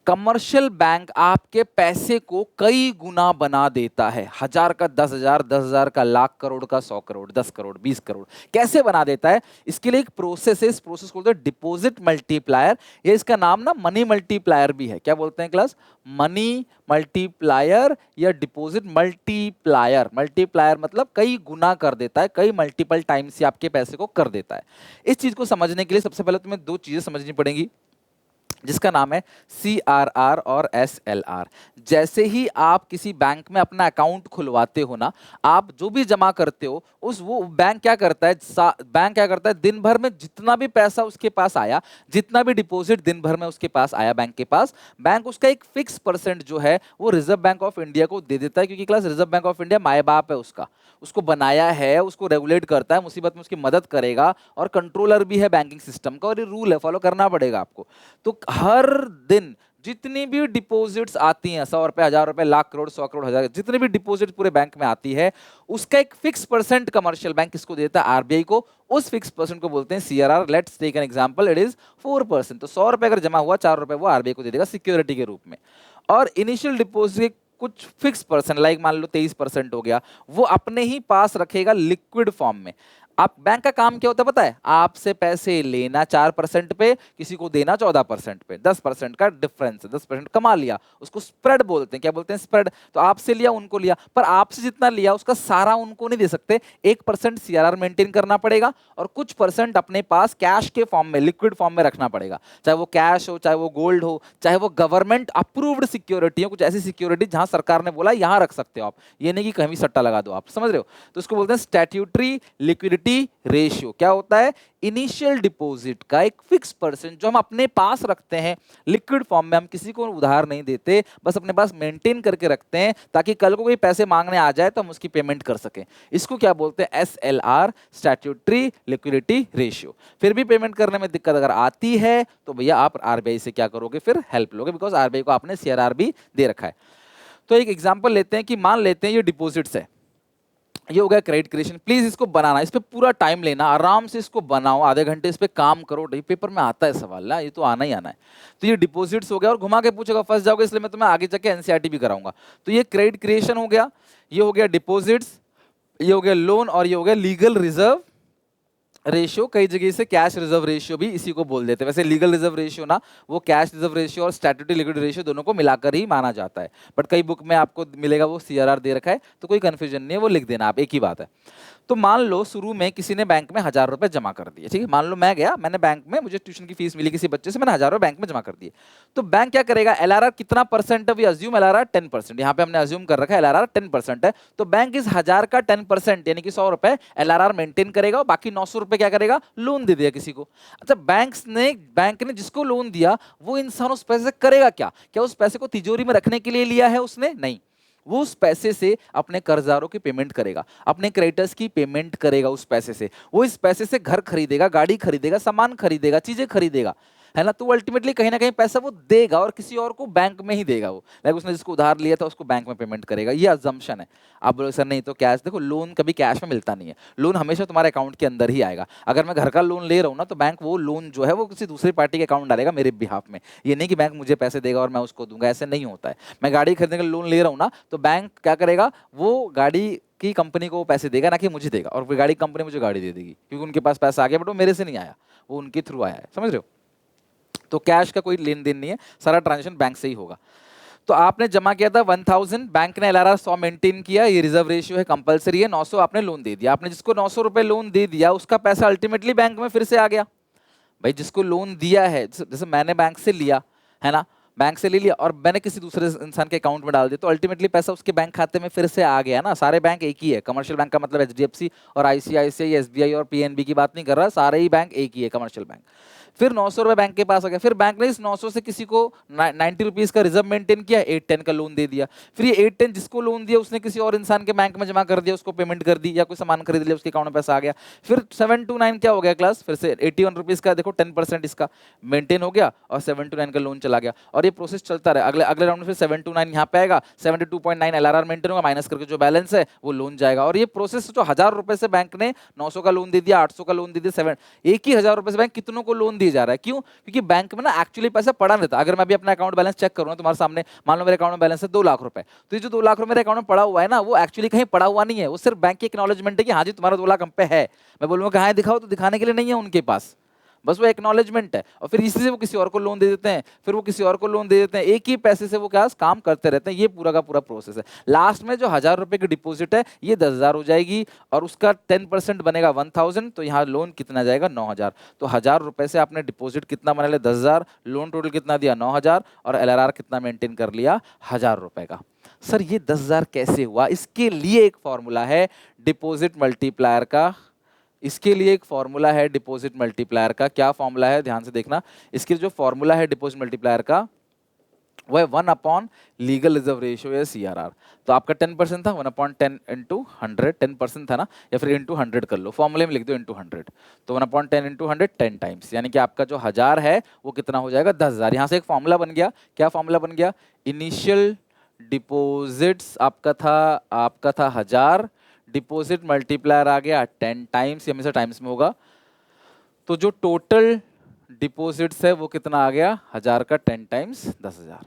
कमर्शियल बैंक आपके पैसे को कई गुना बना देता है, 1000 का 10,000, 10,000 का लाख, करोड़ का 100 करोड़, 10 करोड़, 20 करोड़। कैसे बना देता है? इसके लिए एक प्रोसेस है, इस प्रोसेस को बोलते हैं डिपॉजिट मल्टीप्लायर, या इसका नाम ना मनी मल्टीप्लायर भी है। क्या बोलते हैं क्लास? मनी मल्टीप्लायर या डिपॉजिट मल्टीप्लायर। मल्टीप्लायर मतलब कई गुना कर देता है, कई मल्टीपल टाइम्स से आपके पैसे को कर देता है। इस चीज को समझने के लिए सबसे पहले तुम्हें दो चीजें समझनी पड़ेंगी, जिसका नाम है CRR और SLR। जैसे ही आप किसी बैंक में अपना अकाउंट खुलवाते हो ना, आप जो भी जमा करते हो उस वो बैंक क्या करता है दिन भर में जितना भी पैसा उसके पास आया, जितना भी डिपॉजिट दिन भर में उसके पास आया बैंक के पास, बैंक उसका एक फिक्स परसेंट जो है वो रिजर्व बैंक ऑफ इंडिया को दे देता है। क्योंकि class reserve bank of India माए बाप है उसका, उसको बनाया है, उसको रेगुलेट करता है, मुसीबत में उसकी मदद करेगा, और कंट्रोलर भी है बैंकिंग सिस्टम का, और ये रूल है, फॉलो करना पड़ेगा आपको। तो हर दिन जितनी भी डिपॉजिट्स आती हैं, 100 रुपए, 1000 रुपए, लाख, करोड़, 100 करोड़, 1000, जितनी भी डिपॉजिट पूरे बैंक में आती है, उसका एक फिक्स परसेंट कमर्शियल बैंक किसको देता है? आरबीआई को। उस फिक्स परसेंट को बोलते हैं CRR। Let's take an example, it is 4%। तो 100 रुपए अगर जमा हुआ, 4 रुपए वो आरबीआई को दे देगा सिक्योरिटी के रूप में। और इनिशियल डिपॉजिट कुछ फिक्स परसेंट, लाइक मान लो 23% हो गया, वो अपने ही पास रखेगा लिक्विड फॉर्म में। आप बैंक का काम क्या होता है पता है? आपसे पैसे लेना 4% पे, किसी को देना 14% पे, 10% का डिफरेंस है, 10% कमा लिया, उसको स्प्रेड बोलते हैं। क्या बोलते हैं? स्प्रेड। तो आपसे लिया उनको लिया, पर आपसे जितना लिया उसका सारा उनको नहीं दे सकते। 1% CRR मेंटेन करना पड़ेगा, और कुछ परसेंट अपने पास कैश के फॉर्म में, लिक्विड फॉर्म में रखना पड़ेगा। चाहे वो कैश हो, चाहे वो गोल्ड हो, चाहे वो गवर्नमेंट अप्रूव्ड सिक्योरिटी हो, कुछ ऐसी सिक्योरिटी जहां सरकार ने बोला यहां रख सकते हो आप, ये नहीं कि कहीं भी सट्टा लगा दो आप, समझ रहे हो? तो इसको बोलते हैं स्टैट्यूटरी लिक्विडिटी रेशियो। क्या होता है? इनिशियल डिपॉजिट का एक फिक्स परसेंट जो हम अपने पास रखते हैं लिक्विड फॉर्म में, हम किसी को उधार नहीं देते, बस अपने पास मेंटेन करके रखते हैं, ताकि कल को कोई पैसे मांगने आ जाए तो हम उसकी पेमेंट कर सकें। इसको क्या बोलते हैं? SLR, statutory liquidity ratio. फिर भी पेमेंट करने में दिक्कत अगर आती है तो भैया आप आरबीआई से क्या करोगे? फिर हेल्प लोगे, बिकॉज आरबीआई को आपने CRR भी दे रखा है। तो एक एग्जाम्पल लेते हैं कि मान लेते हैं ये डिपॉजिट्स है, ये हो गया क्रेडिट क्रिएशन। प्लीज इसको बनाना, इस पे पूरा टाइम लेना, आराम से इसको बनाओ, आधे घंटे इस पे काम करो। ये पेपर में आता है सवाल ना, ये तो आना ही आना है। तो ये डिपॉजिट्स हो गया, और घुमा के पूछेगा फंस जाओगे, इसलिए मैं तुम्हें आगे जाके एनसीईआरटी भी कराऊंगा। तो ये क्रेडिट क्रिएशन हो गया, ये हो गया डिपॉजिट्स, ये हो गया लोन, और ये हो गया लीगल रिजर्व रेशियो। कई जगह से कैश रिजर्व रेशियो भी इसी को बोल देते हैं। वैसे लीगल रिजर्व रेशियो ना, वो कैश रिजर्व रेशियो और स्टैट्यूटरी लिक्विड रेशियो दोनों को मिलाकर ही माना जाता है, बट कई बुक में आपको मिलेगा वो CRR दे रखा है, तो कोई कंफ्यूजन नहीं है, वो लिख देना आप, एक ही बात है। तो मान लो शुरू में किसी ने बैंक में 1,000 रुपए जमा कर दिए, ठीक है, मान लो मैं गया, मैंने बैंक में, मुझे ट्यूशन की फीस मिली किसी बच्चे से, मैंने 1,000 रुपए बैंक में जमा कर दिए। तो बैंक क्या करेगा, एलआरआर कितना परसेंट है, अज्यूम एलआरआर 10%, यहाँ पे हमने अज्यूम कर रखा है एलआरआर 10% है, तो बैंक इस 1,000 का 10% यानी कि 100 रुपए एलआरआर मेंटेन करेगा और बाकी 900 रुपए क्या करेगा, लोन दे दिया किसी को। अच्छा, बैंक ने जिसको लोन दिया वो इंसान उस पैसे से करेगा क्या, क्या उस पैसे को तिजोरी में रखने के लिए लिया है उसने, नहीं, वो उस पैसे से अपने कर्जदारों की पेमेंट करेगा, अपने क्रेडिटर्स की पेमेंट करेगा, उस पैसे से वो इस पैसे से घर खरीदेगा, गाड़ी खरीदेगा, सामान खरीदेगा, चीजें खरीदेगा, है ना। तो अल्टीमेटली कहीं ना कहीं पैसा वो देगा और किसी और को बैंक में ही देगा, वो लाइक उसने जिसको उधार लिया था उसको बैंक में पेमेंट करेगा, ये अजम्पशन है। आप बोलोगे सर नहीं तो कैश, देखो लोन कभी कैश में मिलता नहीं है, लोन हमेशा तुम्हारे अकाउंट के अंदर ही आएगा। अगर मैं घर का लोन ले रहा हूँ ना तो बैंक वो लोन जो है वो किसी दूसरी पार्टी के अकाउंट डालेगा मेरे बिहाफ में, ये नहीं कि बैंक मुझे पैसे देगा और मैं उसको दूंगा, ऐसे नहीं होता है। मैं गाड़ी खरीदने का लोन ले रहा हूँ ना तो बैंक क्या करेगा, वो गाड़ी की कंपनी को पैसे देगा ना कि मुझे देगा, और फिर गाड़ी कंपनी मुझे गाड़ी दे देगी क्योंकि उनके पास पैसा आ गया, बट वो मेरे से नहीं आया, वो उनके थ्रू आया है, समझ रहे हो। तो कैश का कोई लेन देन नहीं है, सारा ट्रांजेक्शन बैंक से ही होगा। तो आपने जमा किया था 1,000, बैंक ने एलआरआर 100 मेंटेन किया, ये रिजर्व रेशियो है, कंपलसरी है, 900 आपने लोन दे दिया। आपने जिसको 900 रुपए लोन दे दिया उसका पैसा अल्टीमेटली बैंक में फिर से आ गया। भाई जिसको लोन दिया है, जैसे मैंने बैंक से लिया है ना, बैंक से ले लिया और मैंने किसी दूसरे इंसान के अकाउंट में डाल दिया, तो अल्टीमेटली पैसा उसके बैंक खाते में फिर से आ गया ना। सारे बैंक एक ही है, कमर्शियल बैंक का मतलब एचडीएफसी और आईसीआईसीआई, एसबीआई और पीएनबी की बात नहीं कर रहा, सारे ही बैंक एक ही है, कमर्शियल बैंक। फिर 900 रुपए बैंक के पास आ गया, फिर बैंक ने इस 900 से किसी को 90 रुपीज का रिजर्व मेंटेन किया, 810 का लोन दे दिया। फिर ये 810 जिसको लोन दिया उसने किसी और इंसान के बैंक में जमा कर दिया, उसको पेमेंट कर दी या कोई सामान खरीद लिया, उसके अकाउंट में पैसा आ गया। फिर 729 क्या हो गया क्लास, फिर से 81 रुपीज का, देखो 10% इसका मेंटेन हो गया और 729 का लोन चला गया, और ये प्रोसेस चलता रहा। अगले अगले राउंड में फिर 729 यहाँ पे आएगा, 72.9 एलआरआर मेंटेन होगा, माइनस करके जो बैलेंस है वो लोन जाएगा। और ये प्रोसेस जो 1,000 रुपए से बैंक ने 900 का लोन दे दिया, 800 का लोन दे दिया, 7 एक ही 1,000 रुपए से बैंक कितनों को लोन दिया जा रहा है, क्यों, क्योंकि बैंक में ना एक्चुअली पैसा पड़ा नहीं था। अगर मैं भी अपना अकाउंट बैलेंस चेक करूँ ना तुम्हारे सामने, मान लो मेरे अकाउंट में बैलेंस है 2 लाख रुपए, तो ये जो 2 लाख रुपए मेरे अकाउंट में पड़ा हुआ है ना, वो एक्चुअली कहीं पड़ा हुआ नहीं है, वो सिर्फ बैंक की एक्नॉलेजमेंट है कि हाँ जी तुम्हारा 2 लाख हम पे है। मैं बोलूँगा कहाँ है दिखाओ, तो दिखाने के लिए नहीं है उनके पास, बस वो एक्नॉलेजमेंट है। और फिर इसी से वो किसी और को लोन दे देते हैं, फिर वो किसी और को लोन दे देते हैं, एक ही पैसे से वो क्या काम करते रहते हैं। ये पूरा का पूरा प्रोसेस है। लास्ट में जो 1,000 रुपए की डिपॉजिट है ये 10,000 हो जाएगी और उसका 10% बनेगा 1,000, तो यहाँ लोन कितना जाएगा 9,000। तो 1,000 रुपए से आपने डिपॉजिट कितना बना लिया 10,000, लोन टोटल कितना दिया 9,000, और एलआरआर कितना मेंटेन कर लिया 1,000 रुपए का। सर ये 10,000 कैसे हुआ, इसके लिए एक फॉर्मूला है डिपॉजिट मल्टीप्लायर का, इसके लिए एक फॉर्मूला है डिपॉजिट मल्टीप्लायर का। क्या फॉर्मूला है, ध्यान से देखना। इसके जो फॉर्मूला है डिपॉजिट मल्टीप्लायर का वो है 1 लीगल रिजर्व रेशियो या सीआरआर। तो आपका 10% था, 1/10 इंटू 100, 10% था ना, या फिर इंटू 100 कर लो, फॉर्मूले में लिख दो इंटू 100। तो 1/10 इंटू 100 10 टाइम्स, यानी कि आपका जो 1,000 है वो कितना हो जाएगा 10,000। यहाँ से एक फॉर्मूला बन गया। क्या फॉर्मूला बन गया, इनिशियल डिपॉजिट्स आपका था 1,000, डिपॉजिट मल्टीप्लायर आ गया 10 टाइम्स, हमेशा टाइम्स में होगा, तो जो टोटल डिपॉजिट्स है वो कितना आ गया 1,000 का 10 टाइम्स 10,000।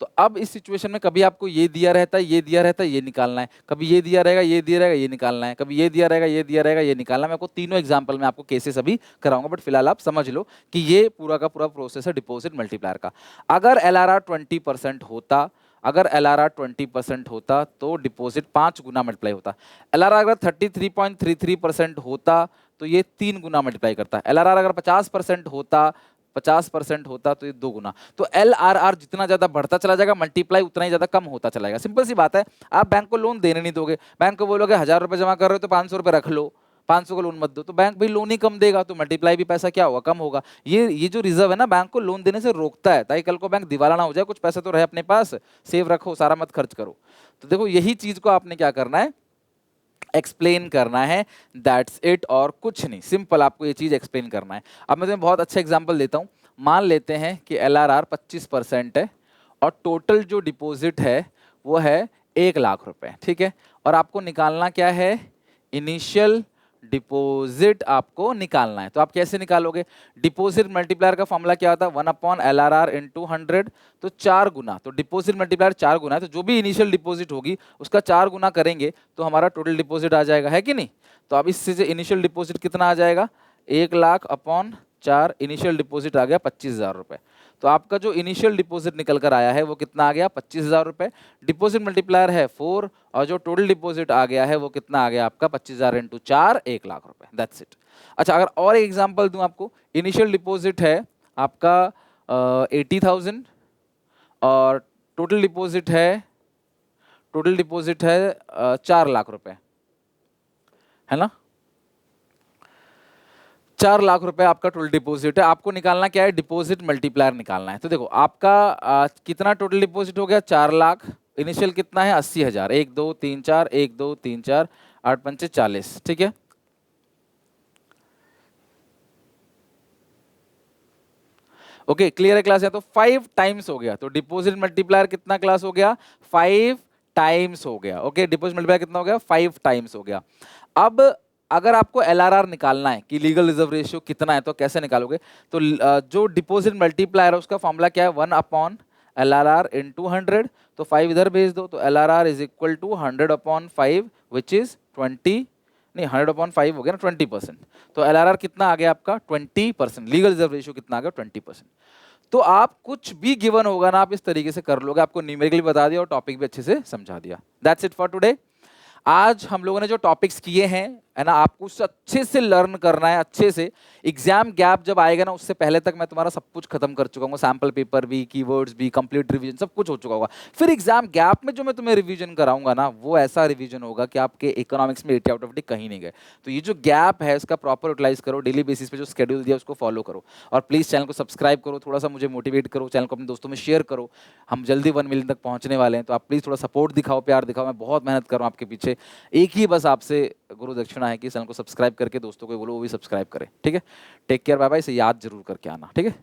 तो अब इस सिचुएशन में कभी आपको ये दिया रहता है, ये दिया रहता है, ये निकालना है, कभी ये दिया रहेगा, ये दिया रहेगा, ये निकालना है, कभी ये दिया रहेगा, ये दिया रहेगा, ये निकालना है। मैं आपको तीनों एग्जांपल में आपको केसेस अभी कराऊंगा, बट फिलहाल आप समझ लो कि ये पूरा का पूरा प्रोसेस है डिपॉजिट मल्टीप्लायर का। अगर एलआरआर 20% होता, अगर एलआरआर 20% होता तो डिपॉजिट 5 गुना मल्टीप्लाई होता। एलआरआर अगर 33.33% होता तो ये 3 गुना मल्टीप्लाई करता है। एलआरआर अगर 50% होता तो ये 2 गुना। तो एलआरआर जितना ज्यादा बढ़ता चला जाएगा, मल्टीप्लाई उतना ही ज्यादा कम होता चला जाएगा। सिंपल सी बात है। आप बैंक को लोन देने नहीं दोगे, बैंक को बोलोगे 1,000 रुपए जमा कर रहे हो तो 500 रुपए रख लो, 500 का लोन मत दो, तो बैंक भी लोन ही कम देगा, तो मल्टीप्लाई भी पैसा क्या होगा कम होगा। ये जो रिजर्व है ना बैंक को लोन देने से रोकता है, ताकि कल को बैंक दिवाला ना हो जाए, कुछ पैसा तो रहे अपने पास, सेव रखो, सारा मत खर्च करो। तो देखो यही चीज को आपने क्या करना है, एक्सप्लेन करना है, दैट्स इट, और कुछ नहीं, सिंपल आपको ये चीज एक्सप्लेन करना है। अब मैं तुम्हें बहुत अच्छा एग्जांपल देता हूँ। मान लेते हैं कि एलआरआर 25% है और टोटल जो डिपॉजिट है वो है 1,00,000 रुपए, ठीक है, और आपको निकालना क्या है, इनिशियल डिपॉजिट आपको निकालना है। तो आप कैसे निकालोगे, डिपॉजिट मल्टीप्लायर का फॉर्मूला क्या होता है 1/LRR इंटू 100, तो 4 गुना, तो डिपॉजिट मल्टीप्लायर 4 गुना है, तो जो भी इनिशियल डिपॉजिट होगी उसका 4 गुना करेंगे तो हमारा टोटल डिपॉजिट आ जाएगा, है कि नहीं। तो अब इससे इनिशियल डिपॉजिट कितना आ जाएगा 1,00,000 अपॉन 4, इनिशियल डिपॉजिट आ गया 25,000 रुपए। तो आपका जो इनिशियल डिपॉजिट निकल कर आया है वो कितना आ गया, 25,000 रुपए। डिपॉजिट मल्टीप्लायर है 4 और जो टोटल डिपॉजिट आ गया है वो कितना आ गया आपका, 25,000 इंटू 4, 1 लाख रुपए, दैट्स इट। अच्छा, अगर और एक एग्जांपल दूं आपको, इनिशियल डिपॉजिट है आपका 80,000 और टोटल डिपॉजिट है 4 लाख रुपए, है ना। 4 लाख रुपए आपका टोटल डिपॉजिट है। आपको निकालना क्या है, डिपॉजिट मल्टीप्लायर निकालना है। तो देखो आपका कितना टोटल डिपॉजिट हो गया, 4 लाख। इनिशियल कितना है, 80,000। 1 2 3 4, 1 2 3 4, 8 पंचे 40, ठीक है। ओके, क्लियर है क्लास है। तो 5 टाइम्स हो गया, तो डिपॉजिट मल्टीप्लायर कितना क्लास हो गया, 5 टाइम्स हो गया। ओके, डिपॉजिट मल्टीप्लायर कितना हो गया, 5 टाइम्स हो गया। अब अगर आपको एलआरआर निकालना है कि लीगल रिजर्व रेशियो कितना है, तो कैसे निकालोगे, तो जो डिपॉजिट मल्टीप्लायर है उसका फॉर्मूला क्या है, 1 अपॉन एलआरआर इंटू 100। तो 5 इधर भेज दो, तो LRR is equal to 100 upon 5 which is 20, नहीं 100 अपॉन 5 हो गया ना, 20%। तो एलआरआर कितना आ गया आपका, 20%। लीगल रिजर्व रेशियो कितना आ गया, 20%। तो आप कुछ भी गिवन होगा ना, आप इस तरीके से कर लोगे। आपको न्यूमेरिकली बता दिया और टॉपिक भी अच्छे से समझा दिया। That's it for today. आज हम लोगों ने जो टॉपिक्स किए हैं, है ना, आपको उससे अच्छे से लर्न करना है, अच्छे से। एग्जाम गैप जब आएगा ना, उससे पहले तक मैं तुम्हारा सब कुछ खत्म कर चुका हूँ, सैंपल पेपर भी, कीवर्ड्स भी, कंप्लीट रिवीजन सब कुछ हो चुका होगा। फिर एग्जाम गैप में जो मैं तुम्हें रिवीजन कराऊंगा ना, वो ऐसा रिवीजन होगा कि आपके इकोनॉमिक्स में 80 आउट ऑफ 80 कहीं नहीं गए। तो ये जो गैप है इसका प्रॉपर यूटिलाइज करो, डेली बेसिस पे जो शेड्यूल दिया उसको फॉलो करो, और प्लीज चैनल को सब्सक्राइब करो, थोड़ा सा मुझे मोटिवेट करो, चैनल को अपने दोस्तों में शेयर करो। हम जल्दी 1 मिलियन तक पहुंचने वाले हैं, तो आप प्लीज थोड़ा सपोर्ट दिखाओ, प्यार दिखाओ। मैं बहुत मेहनत कर रहा हूँ आपके पीछे। एक ही बस आपसे गुरु दक्षिणा है कि चैनल को सब्सक्राइब करके दोस्तों को बोलो वो भी सब्सक्राइब करें, ठीक है। Take care, bye bye. इसे याद जरूर करके आना, ठीक है।